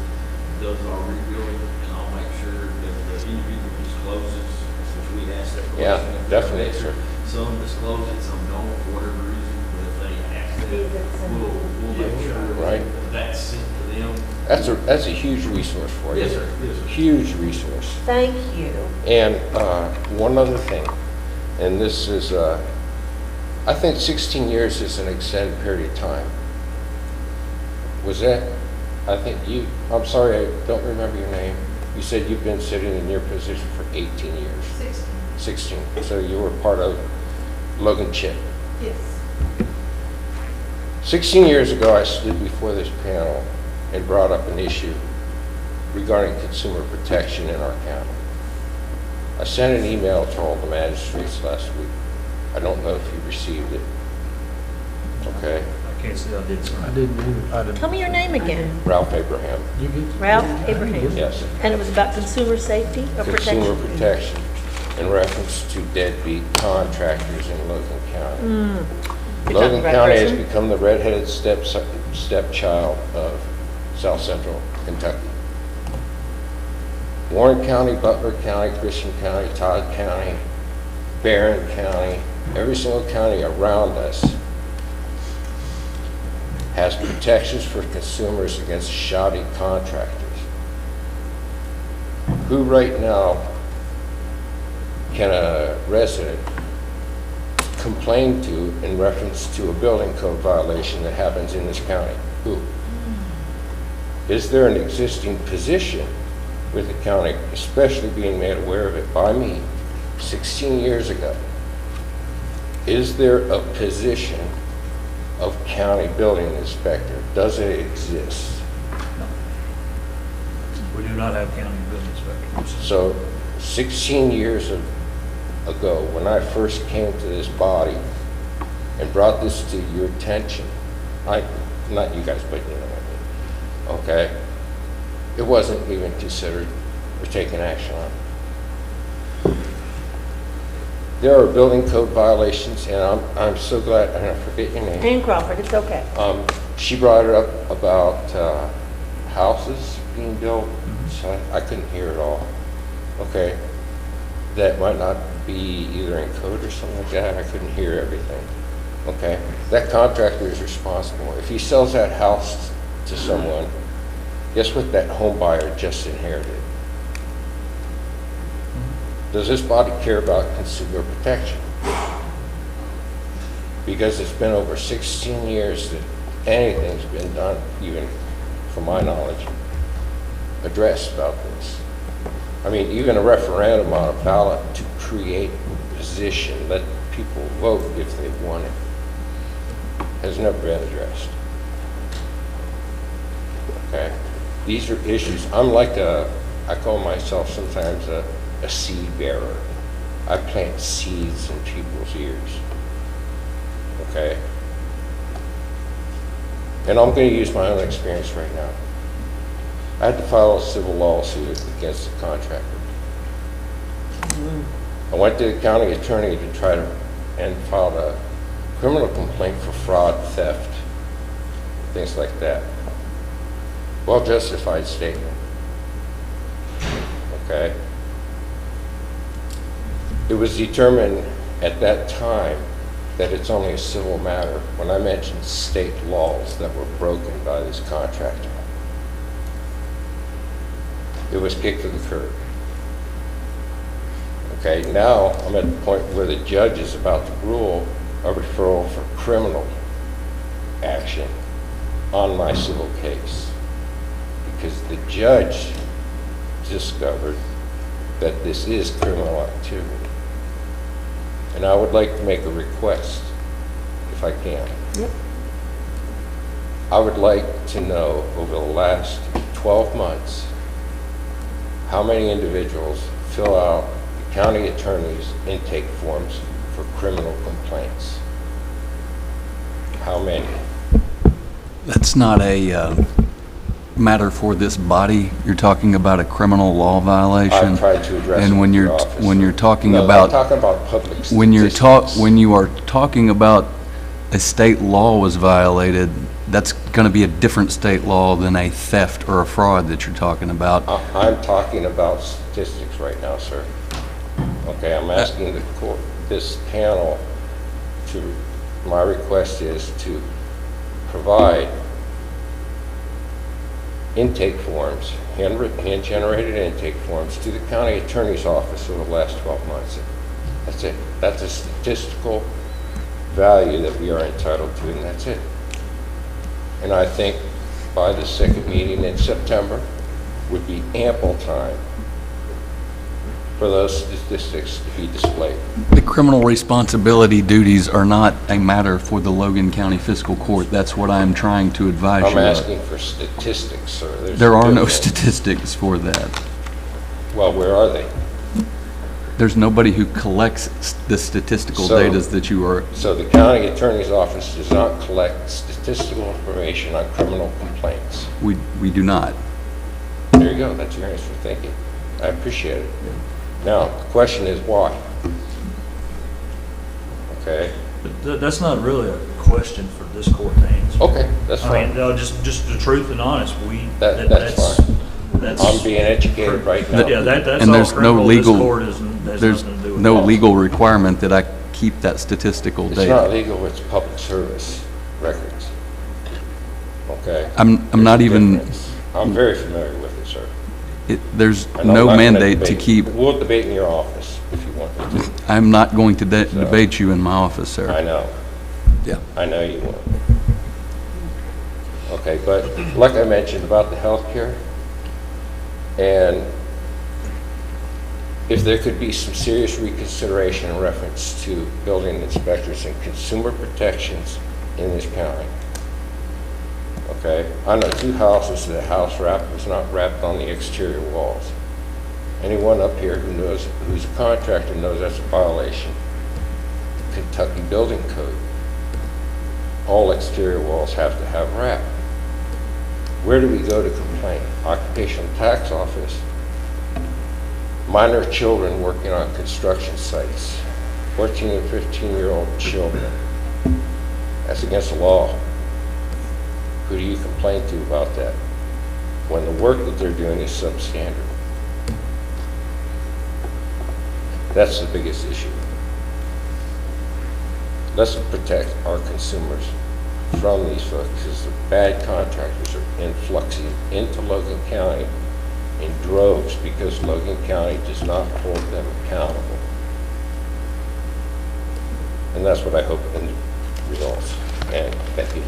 does our rebuilding, and I'll make sure that the individual discloses, since we asked that question. Yeah, if they're definitely, veteran. Some disclose it, some don't, for whatever reason, but if they ask that, we'll make sure Right. that that's sent to them. That's a huge resource for you. Yes, sir. Yes, sir. Huge resource. Thank you. And one other thing, and this is, I think 16 years is an extended period of time. Was that, I think you, I'm sorry, I don't remember your name. You said you've been sitting in your position for 18 years. 16. So you were part of Logan Chip. Yes. 16 years ago, I stood before this panel and brought up an issue regarding consumer protection in our county. I sent an email to all the magistrates last week. I don't know if you received it. Okay, I can't say I did, sir. I didn't. Tell me your name again. Ralph Abraham. You get? Ralph Abraham. Yes. And it was about consumer safety or Consumer protection? protection in reference to deadbeat contractors in Logan County. You're talking Logan about County has prison? become the redheaded stepchild of South Central Kentucky. Warren County, Butler County, Christian County, Todd County, Barron County, every single county around us has protections for consumers against shoddy contractors. Who right now can a resident complain to in reference to a building code violation that happens in this county? Who? Is there an existing position with the county, especially being made aware of it by me 16 years ago? Is there a position of county building inspector? Does it exist? We do not have county building inspectors. So 16 years ago, when I first came to this body and brought this to your attention, not you guys, but you know what I mean, okay? It wasn't even considered or taken action on. There are building code violations, and I'm so glad, and I forget your name. Ann Crawford, it's okay. She brought it up about houses being built, so I couldn't hear it all. Okay, that might not be either in code or something like that. I couldn't hear everything. Okay, that contractor is responsible. If he sells that house to someone, guess what that home buyer just inherited? Does this body care about consumer protection? Because it's been over 16 years that anything's been done, even from my knowledge, addressed about this. I mean, even a referendum on a ballot to create a position, let people vote if they want it, has never been addressed. Okay? These are issues. I'm like I call myself sometimes a seed bearer. I plant seeds in people's ears. Okay? And I'm going to use my own experience right now. I had to file a civil lawsuit against the contractor. I went to the county attorney to try to, and filed a criminal complaint for fraud, theft, things like that. Well-justified statement. Okay? It was determined at that time that it's only a civil matter when I mentioned state laws that were broken by this contractor. It was kicked to the curb. Okay, now I'm at the point where the judge is about to rule a referral for criminal action on my civil case, because the judge discovered that this is criminal activity. And I would like to make a request, if I can. Yep. I would like to know over the last 12 months how many individuals fill out the county attorney's intake forms for criminal complaints. How many? That's not a matter for this body. You're talking about a criminal law violation. I've tried to address it And when with you're your office. when you're talking No, about I'm talking about public when statistics. when you are talking about a state law was violated, that's going to be a different state law than a theft or a fraud that you're talking about. I'm talking about statistics right now, sir. Okay, I'm asking the court, this panel, to, my request is to provide intake forms, handwritten, hand-generated intake forms to the county attorney's office for the last 12 months. That's it. That's a statistical value that we are entitled to, and that's it. And I think by the second meeting in September would be ample time for those statistics to be displayed. The criminal responsibility duties are not a matter for the Logan County Fiscal Court. That's what I'm trying to advise I'm you of. asking for statistics, sir. There are no difference. statistics for that. Well, where are they? There's nobody who collects the statistical So- data that you are. So the county attorney's office does not collect statistical information on criminal complaints. We do not. There you go. That's your answer. Thank you. I appreciate it. Now, the question is why? Okay. But that's not really a question for this court to answer. Okay, that's I mean, fine. just the truth and honest, That's fine. that's. I'm being educated right now. Yeah, that's And all there's no criminal. This legal, court has there's nothing to do with no that. legal requirement that I keep that statistical It's data. not legal, it's public service records. Okay? I'm not There's a even, difference. I'm very familiar with it, sir. there's And I'm no not gonna mandate to debate. keep, We'll debate in your office if you want me to. I'm not going to debate you in my office, sir. I know. Yeah. I know you will. Okay, but like I mentioned about the healthcare, and if there could be some serious reconsideration in reference to building inspectors and consumer protections in this county. Okay, I know 2 houses that the house wrap was not wrapped on the exterior walls. Anyone up here who knows, who's a contractor knows that's a violation. Kentucky Building Code. All exterior walls have to have wrap. Where do we go to complain? Occupational tax office. Minor children working on construction sites. 14 and 15-year-old children. That's against the law. Who do you complain to about that? When the work that they're doing is substandard. That's the biggest issue. Let's protect our consumers from these folks, because the bad contractors are influxing into Logan County in droves because Logan County does not hold them accountable. And that's what I hope in the results. And thank you.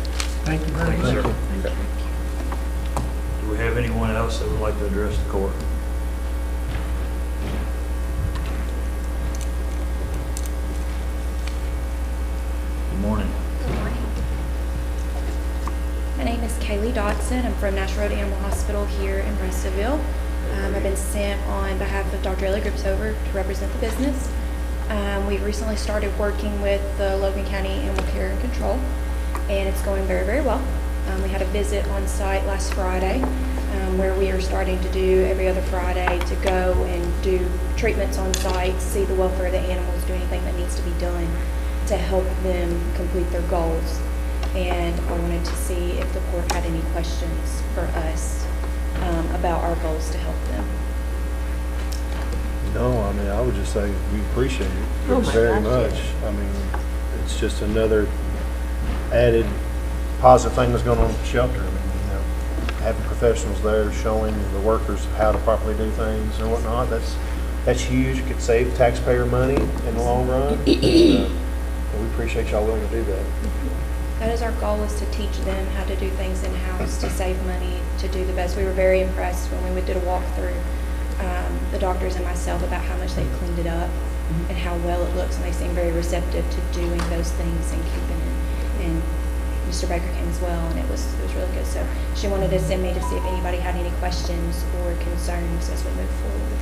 Thank you very Thank you, much. sir. Do we have anyone else that would like to address the court? Good morning. Good morning. My name is Kaylee Dodson. I'm from National Road Animal Hospital here in Russellville. I've been sent on behalf of Dr. Ellie Gripsover to represent the business. We recently started working with the Logan County Animal Care and Control, and it's going very, very well. We had a visit on site last Friday where we are starting to do every other Friday to go and do treatments on site, see the welfare of the animals, do anything that needs to be done to help them complete their goals. And I wanted to see if the court had any questions for us about our goals to help them. No, I mean, I would just say we appreciate it Oh my very gosh, much. I mean, it's just another added positive thing that's going on at the shelter. I mean, you know, having professionals there showing the workers how to properly do things and whatnot, that's huge. It could save taxpayer money in the long run. And we appreciate y'all willing to do that. That is our goal, is to teach them how to do things in-house, to save money, to do the best. We were very impressed when we did a walkthrough, the doctors and myself, about how much they cleaned it up and how well it looks, and they seem very receptive to doing those things and keeping it. And Mr. Baker came as well, and it was really good. So she wanted to send me to see if anybody had any questions or concerns as we move forward.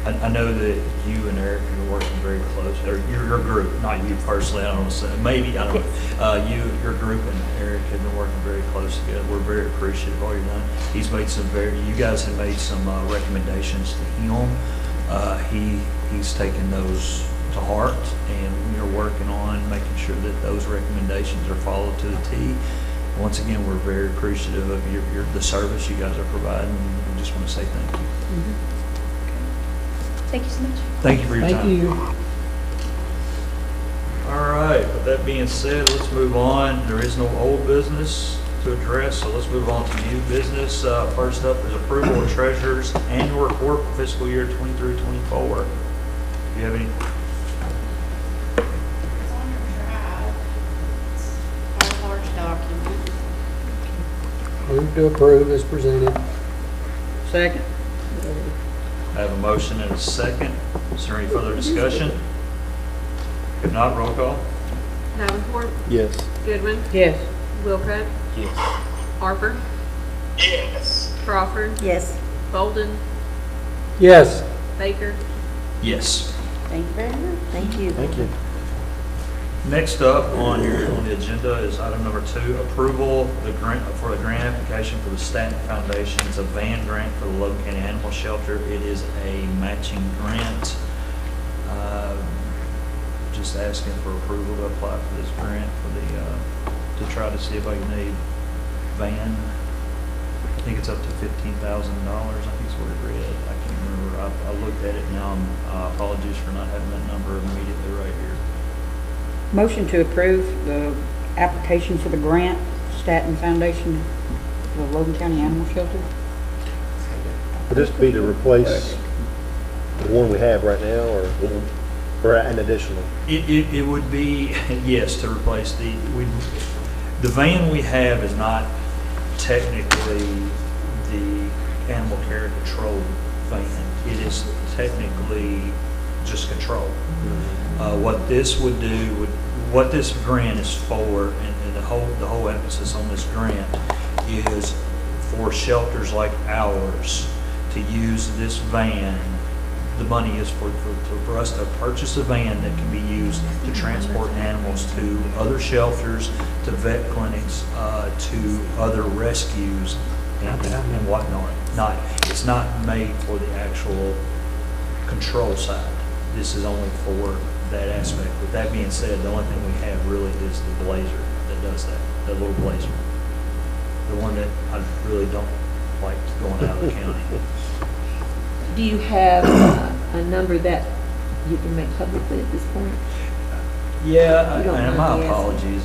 I know that you and Eric are working very close, or your group, not you personally, I don't know, maybe, I don't know. Your group and Eric have been working very close together. We're very appreciative of all you've done. He's made you guys have made some recommendations to him. He's taken those to heart, and we're working on making sure that those recommendations are followed to the T. Once again, we're very appreciative of the service you guys are providing, and we just want to say thank you. Thank you so much. Thank you for your time. Thank you. All right, with that being said, let's move on. There is no old business to address, so let's move on to new business. First up is approval of treasurer's annual report for fiscal year 23-24. Do you have any? It's on your drive. It's quite a large document. Move to approve as presented. Second. I have a motion and a second. Is there any further discussion? If not, roll call. Davenport, Yes. Goodwin, Yes. Wilcutt, Yes. Harper, Yes. Crawford, Yes. Bolden, Yes. Baker. Yes. Thank you very much. Thank you. Thank you. Next up on the agenda is item number 2, approval for the grant application for the Stanton Foundation. It's a van grant for the Logan County Animal Shelter. It is a matching grant. Just asking for approval to apply for this grant to try to see if I can need van. I think it's up to $15,000. I think it's what it read. I can't remember. I looked at it now. Apologies for not having that number immediately right here. Motion to approve the application for the grant, Stanton Foundation, the Logan County Animal Shelter. Would this be to replace the one we have right now, or an additional? It would be, yes, to replace the van we have is not technically the animal care control van. It is technically just control. What this would do, what this grant is for, and the whole emphasis on this grant is for shelters like ours to use this van. The money is for us to purchase a van that can be used to transport animals to other shelters, to vet clinics, to other rescues and whatnot. It's not made for the actual control side. This is only for that aspect. With that being said, the only thing we have really is the Blazer that does that little Blazer. The one that I really don't like going out of the county. Do you have a number that you can make publicly at this point? Yeah, You don't and mind my me asking? apologies.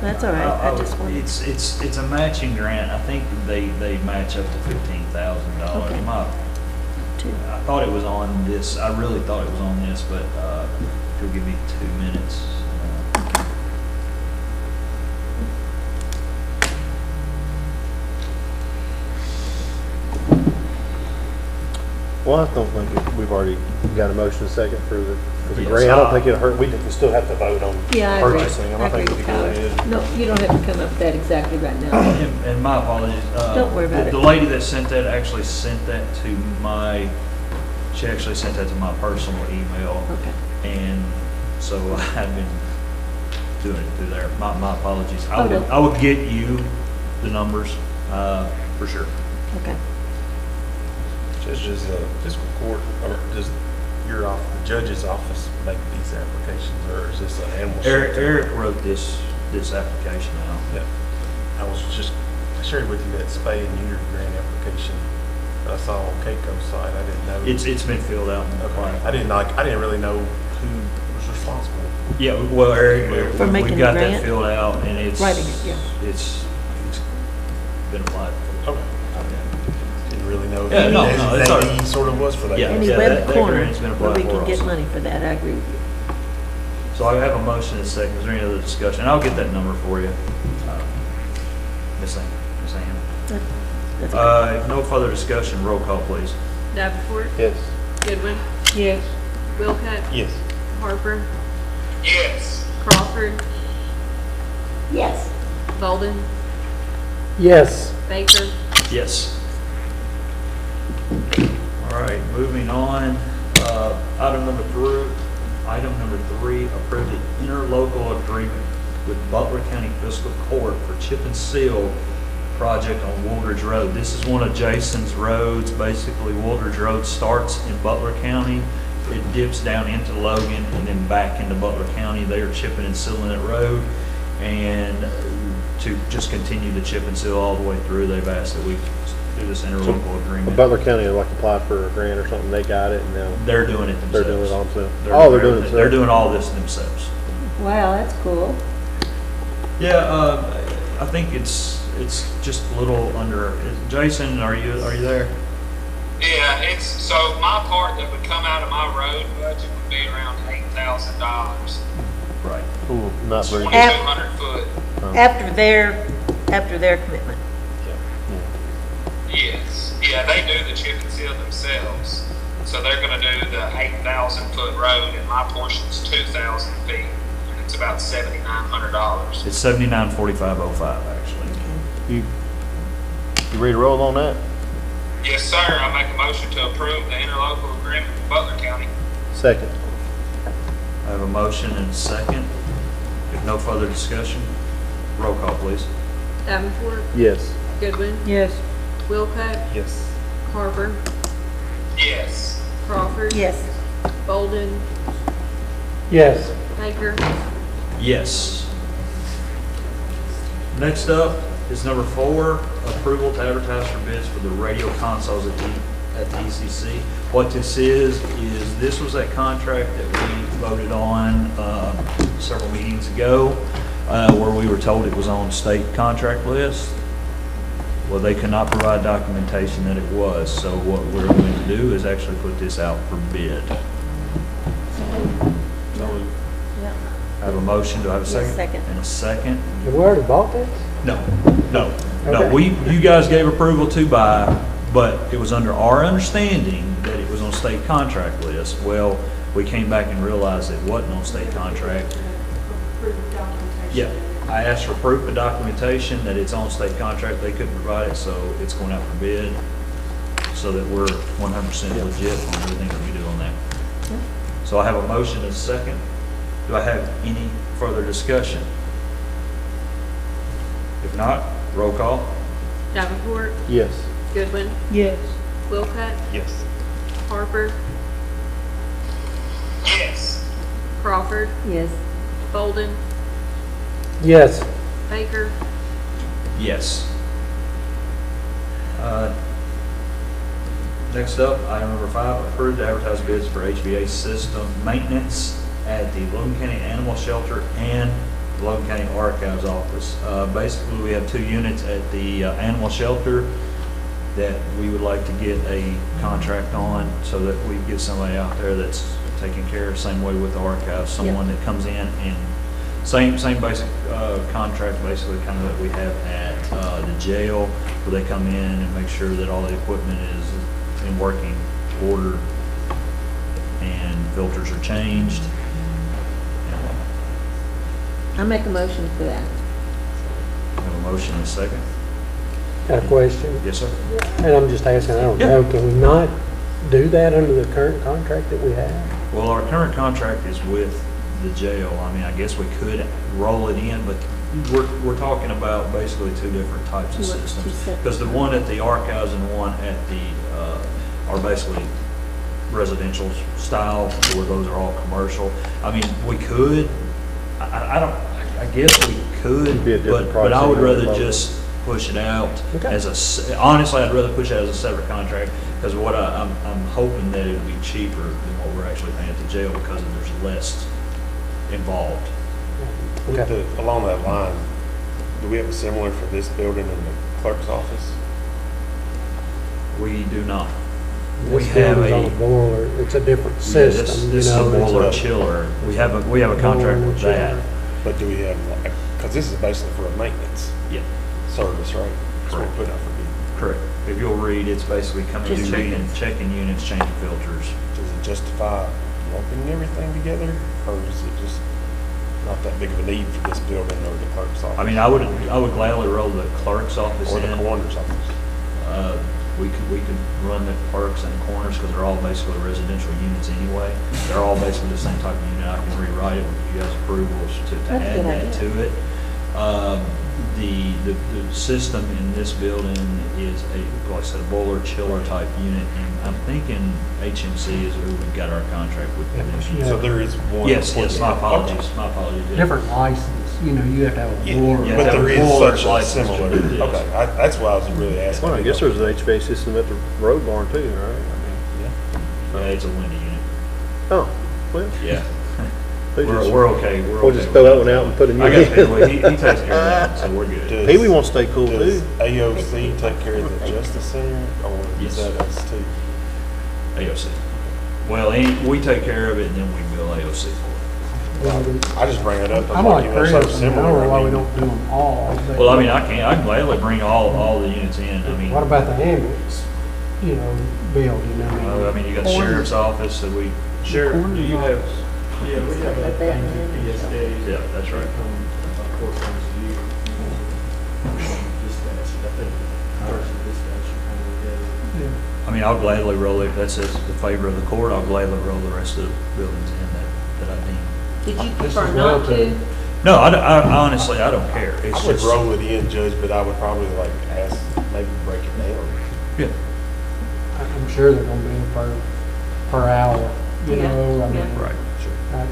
That's all right. I just wanted- It's a matching grant. I think they match up to $15,000. Okay. I thought it was on this, I really thought it was on this, but if you'll give me 2 minutes. Well, I don't think we've already got a motion second for the Yes, grant. I don't think it'll hurt. We still have to vote on Yeah, I agree. purchasing them. I think agree we with can go Tyler. ahead. No, you don't have to come up with that exactly right now. And my apologies. Don't worry about The it. lady that sent that actually sent that to she actually sent that to my personal email. Okay. And so I've been doing it through there. My apologies. Oh, no. I will get you the numbers, for sure. Okay. Judge, does the fiscal court, or does the judge's office make these applications, or is this an animal shelter? Eric wrote this application out. Yeah. I shared with you that spay and neuter grant application I saw on Keiko's site. I didn't know. It's been filled out. Okay. I didn't really know who was responsible. Yeah, well, Eric, For making we've got the that grant? filled out, and it's Writing it, yeah. it's been applied for. Okay. Didn't really know Yeah, no, it's all that right. he sort of was for that. Yeah. Any that- web that corner grant's been where applied we for can get also. money for that, I agree with you. So I have a motion and a second. Is there any other discussion? I'll get that number for you. Miss Ann. That's okay. If no further discussion, roll call, please. Davenport, Yes. Goodwin, Yes. Wilcott, Yes. Harper, Yes. Crawford, Yes. Bolden, Yes. Baker, Yes. All right, moving on. Item number three, approve the interlocal agreement with Butler County Fiscal Court for chip and seal project on Woolridge Road. This is one of Jason's roads. Basically, Woolridge Road starts in Butler County. It dips down into Logan and then back into Butler County. They are chipping and sealing that road. And to just continue to chip and seal all the way through, they've asked that we do this interlocal agreement. Butler County like applied for a grant or something. They got it and now They're doing it themselves. they're doing it all themselves. They're Doing it themselves. They're doing all this themselves. Wow, that's cool. Yeah, I think it's just a little under. Jason, are you there? Yeah, so my part that would come out of my road budget would be around $8,000. Right. Ooh, not very. 2,200 foot. After their commitment. Yes. Yeah, they do the chip and seal themselves. So they're going to do the 8,000 foot road, and my portion's 2,000 feet, and it's about $7,900. It's $79,4505 actually. You ready to roll on that? Yes, sir. I make a motion to approve the interlocal agreement with Butler County. Second. I have a motion and a second. If no further discussion, roll call, please. Davenport, Yes. Goodwin, Yes. Wilcott, Yes. Harper, Yes. Crawford, Yes. Bolden, Yes. Baker, Yes. Next up is number 4, approval to advertise for bids for the radio consoles at the ECC. What this is this was that contract that we voted on several meetings ago, where we were told it was on state contract list. Well, they could not provide documentation that it was, so what we're going to do is actually put this out for bid. So I have a motion, do I have a second? Yes, second. And a second. Have we already bought this? No. Okay. You guys gave approval to buy, but it was under our understanding that it was on state contract list. Well, we came back and realized it wasn't on state contract. Yeah, I asked for proof of documentation that it's on state contract. They couldn't provide it, so it's going out for bid so that we're 100% legit on everything that we do on that. So I have a motion and a second. Do I have any further discussion? If not, roll call. Davenport, Yes. Goodwin, Yes. Wilcott, Yes. Harper, Yes. Crawford, Yes. Bolden, Yes. Baker, Yes. Next up, item number 5, approve to advertise bids for HVAC system maintenance at the Logan County Animal Shelter and the Logan County Archives Office. Basically, we have 2 units at the animal shelter that we would like to get a contract on so that we get somebody out there that's taking care of, same way with the archives, someone that comes in and same basic contract basically kind of that we have at the jail, where they come in and make sure that all the equipment is in working order and filters are changed. I make a motion for that. We have a motion and a second. Got a question? Yes, sir. And I'm just asking, I don't know, can we not do that under the current contract that we have? Well, our current contract is with the jail. I mean, I guess we could roll it in, but we're talking about basically 2 different types of systems. Because the one at the archives and the one at the, are basically residential style, where those are all commercial. I mean, we could, I guess we could, but I would rather just push it out honestly, I'd rather push it out as a separate contract, because what I'm hoping that it would be cheaper than what we're actually paying at the jail, because there's less involved. Along that line, do we have a similar for this building in the clerk's office? We do not. We have a boiler, it's a different system. This is a boiler chiller. We have a contract with that. But do we have, because this is basically for a maintenance service, right? Correct. Put out for bid. Correct. If you'll read, it's basically coming in, checking units, changing filters. Does it justify lumping everything together, or is it just not that big of a need for this building or the clerk's office? I mean, I would gladly roll the clerk's office or in. the coroner's office. We could run the clerks and corners, because they're all basically residential units anyway. They're all basically the same type of unit. I can rewrite it with you guys' approvals to add that to it. The system in this building is like I said, a boiler chiller type unit, and I'm thinking HMC is who we've got our contract with. So there is one. Yes, my apologies. Different license, you have to have a boiler. But there is such a similar, okay, that's why I was really asking. Well, I guess there's an HVAC system at the road barn too, right? Yeah, it's a windy unit. Oh, well. Yeah. We're okay. We'll just throw that one out and put a new one in. He takes care of that, so we're good. Pee-wee wants to stay cool Does too. AOC take care of the Justice Center, or is that us too? AOC. Well, we take care of it, and then we bill AOC for it. I just bring it up. I'm like Chris, so I don't similar. know why we don't do them all. Well, I mean, I can gladly bring all the units in. I mean, what about the ambulance, building? I mean, you got the sheriff's office, so sheriff, do you have? Yeah, we have a PSA. Yeah, that's right. About 4 times a year. Dispatch, I think person dispatch kind of together. I mean, I'll gladly roll it. If that's the favor of the court, I'll gladly roll the rest of the buildings in that I deem. Did you prefer not to? No, I honestly, I don't care. It's I would just roll it in, Judge, but I would probably ask, maybe break it down. Yeah. I'm sure they're gonna be per hour, I mean. Right. I would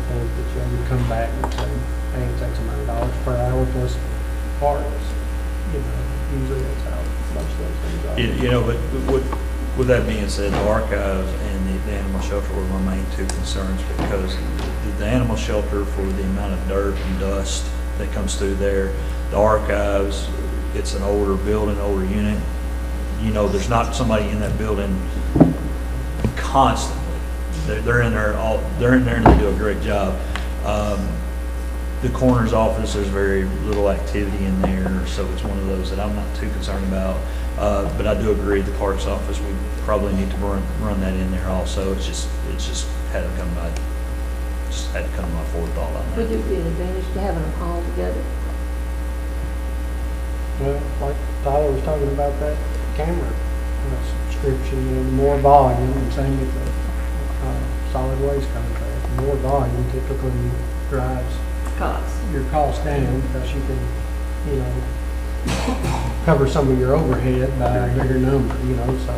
think that you would come back and say, hey, it takes $1 million per hour plus parts. Usually that's how most of those things are. But with that being said, the archives and the animal shelter were my main 2 concerns, because the animal shelter, for the amount of dirt and dust that comes through there, the archives, it's an older building, older unit. There's not somebody in that building constantly. They're in there and they do a great job. The coroner's office, there's very little activity in there, so it's one of those that I'm not too concerned about. But I do agree, the clerk's office, we probably need to run that in there also. It's just had to come to my forethought on that. Would there be an advantage to having them all together? Well, like Tyler was talking about that camera subscription, the more volume, and same with the solid waste contract, the more volume typically drives your costs down, because you can, cover some of your overhead by a bigger number, so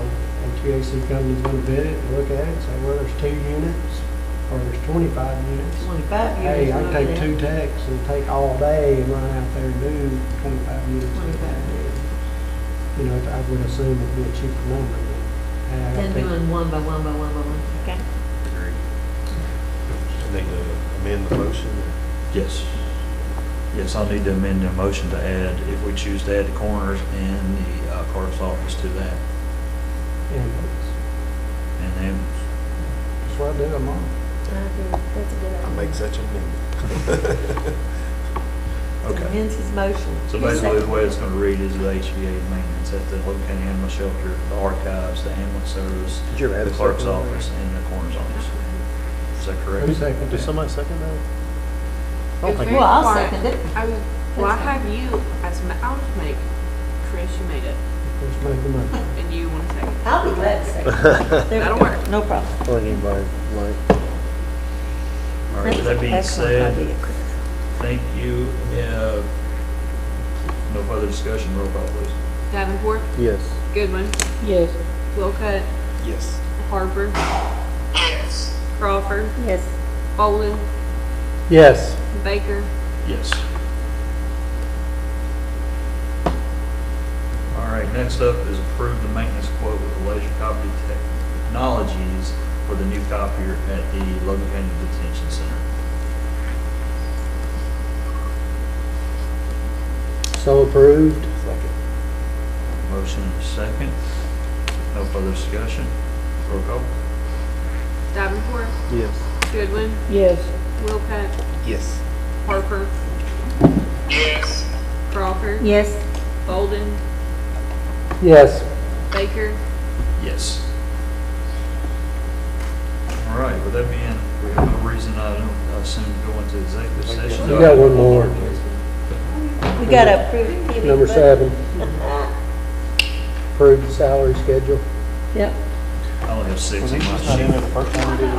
HVAC company's gonna bid it and look at it and say, well, there's 2 units, or there's 25 units. 25 units. Hey, I can take 2 techs and take all day and run out there and do 25 units. 25 units. I would assume it'd be a cheaper number than doing 1 by 1 by 1 by 1. Okay. Need to amend the motion. Yes. Yes, I'll need to amend the motion to add, if we choose to add the coroners and the clerk's office to that. Ambulance. And then, That's what I do, I'm on. That's a good idea. I make such an amendment. okay. Amends his motion. So basically, the way it's gonna read is the HVA maintenance at the Logan County Animal Shelter, the archives, the ambulance service, Did you ever add the a clerk's second on that? office, and the coroner's office. Is that correct? Who seconded Did that? somebody second that? I don't think. Well, I'll second it. Well, I have you as, I'll just make, Chris, you made it, Let's make the motion. and you want to second. I'll be glad to second it. There we That'll go. work. No problem. I think anybody like. All right, with that being Excellent said, idea, Chris. thank you. No further discussion, roll call, please. Davenport, Yes. Goodwin, Yes. Wilcutt, Yes. Harper, Yes. Crawford, Yes. Bolden, Yes. Baker. Yes. All right, next up is approve the maintenance quote with the Laser Copy Technologies for the new copier at the Logan County Detention Center. So approved. Second. Motion and a second. No further discussion. Roll call. Davenport, Yes. Goodwin, Yes. Wilcutt, Yes. Harper, Yes. Crawford, Yes. Bolden, Yes. Baker. Yes. All right, with that being, we have no reason, I assume, to go into executive session. You got one more. We got to approve it. Number 7. Approve the salary schedule. Yep. I only have 6 Was in he my just not in sheet. there the first time we did it?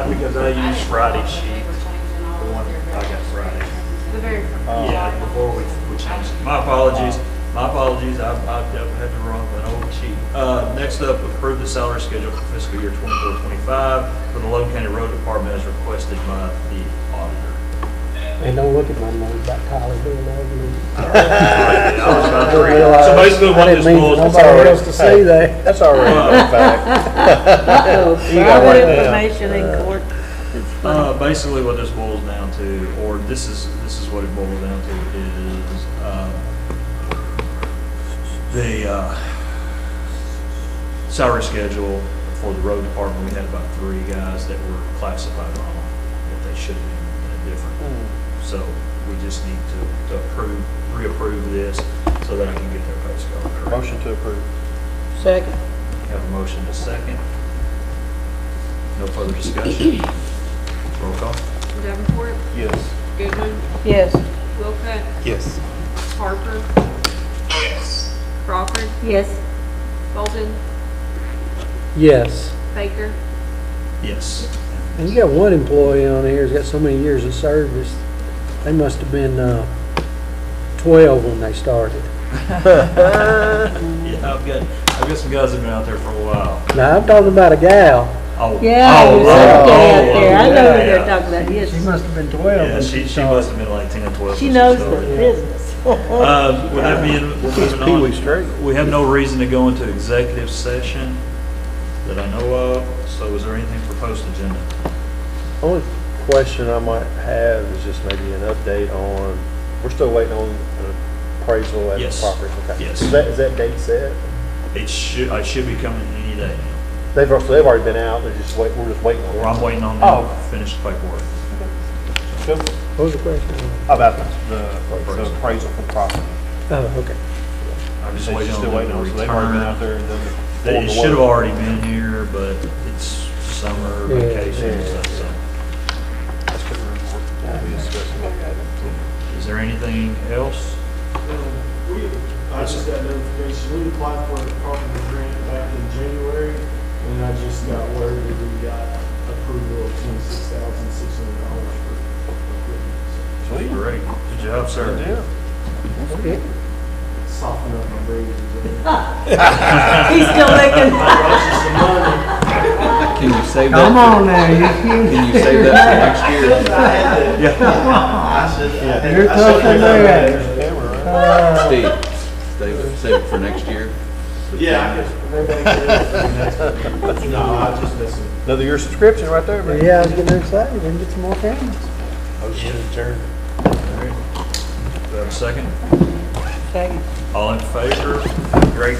Because I use Friday sheet. The one, I got Friday. The very first. Yeah, before we changed. My apologies. I've had to run an old sheet. Next up, approve the salary schedule for fiscal year 24-25 for the Logan County Road Department as requested by the auditor. And don't look at my nose about Tyler doing that. I was about to read. So basically what this boils down Nobody else to see that. That's already a fact. Uh-oh, You got private one now. information in court. It's funny. Basically what this boils down to, or this is what it boils down to is, the salary schedule for the road department. We had about 3 guys that were classified wrong, that they should have been in a different. So we just need to reapprove this so that I can get their pay scale correct. Motion to approve. Second. Have a motion to second. No further discussion. Roll call. Davenport, Yes. Goodwin, Yes. Wilcutt, Yes. Harper, Yes. Crawford, Yes. Bolden, Yes. Baker. Yes. And you got one employee on here who's got so many years of service. They must have been 12 when they started. Yeah, I've got some guys that have been out there for a while. Now, I'm talking about a gal. Oh. Yeah, oh, there's oh, somebody oh, out there. I know who yeah. they're talking about, yes. She must have been 12 Yeah, when she started. must have been like 10 or 12. She when knows the started. business. With that being, we're moving Pee Wee on. straight. We have no reason to go into executive session that I know of. So is there anything for post-agenda? Only question I might have is just maybe an update on, we're still waiting on an appraisal at the Yes. property. Okay. Yes. Is that date set? I should be coming any day now. They've already been out, we're just waiting on Or it. I'm waiting on them Oh. to finish the paperwork. What was the question? About the appraisal for the property. Oh, okay. I'm just They're waiting on still them waiting to on, so they've already been return. out there and done the. It should have already been here, but it's summer Yeah, vacation and yeah. stuff, so. That's good report. We'll be discussing that. Is there anything else? I just got notification, we applied for a carpenter grant back in January, and I just got word that we got approval of $26,600 for equipment. Sweet. Great. Good job, sir. That's good. Soften up my bruises. He's still looking. Can you save that? Come on for- now, you Can you save that for next year? You're tough in there. Steve, save it for next year. Yeah, I guess maybe I can. No, I just listen. Another year subscription right there, man. Yeah, I was getting excited, we can get some more cameras. Motion adjourned. All right. Do I have a second? Second. All in favor? Have a great day.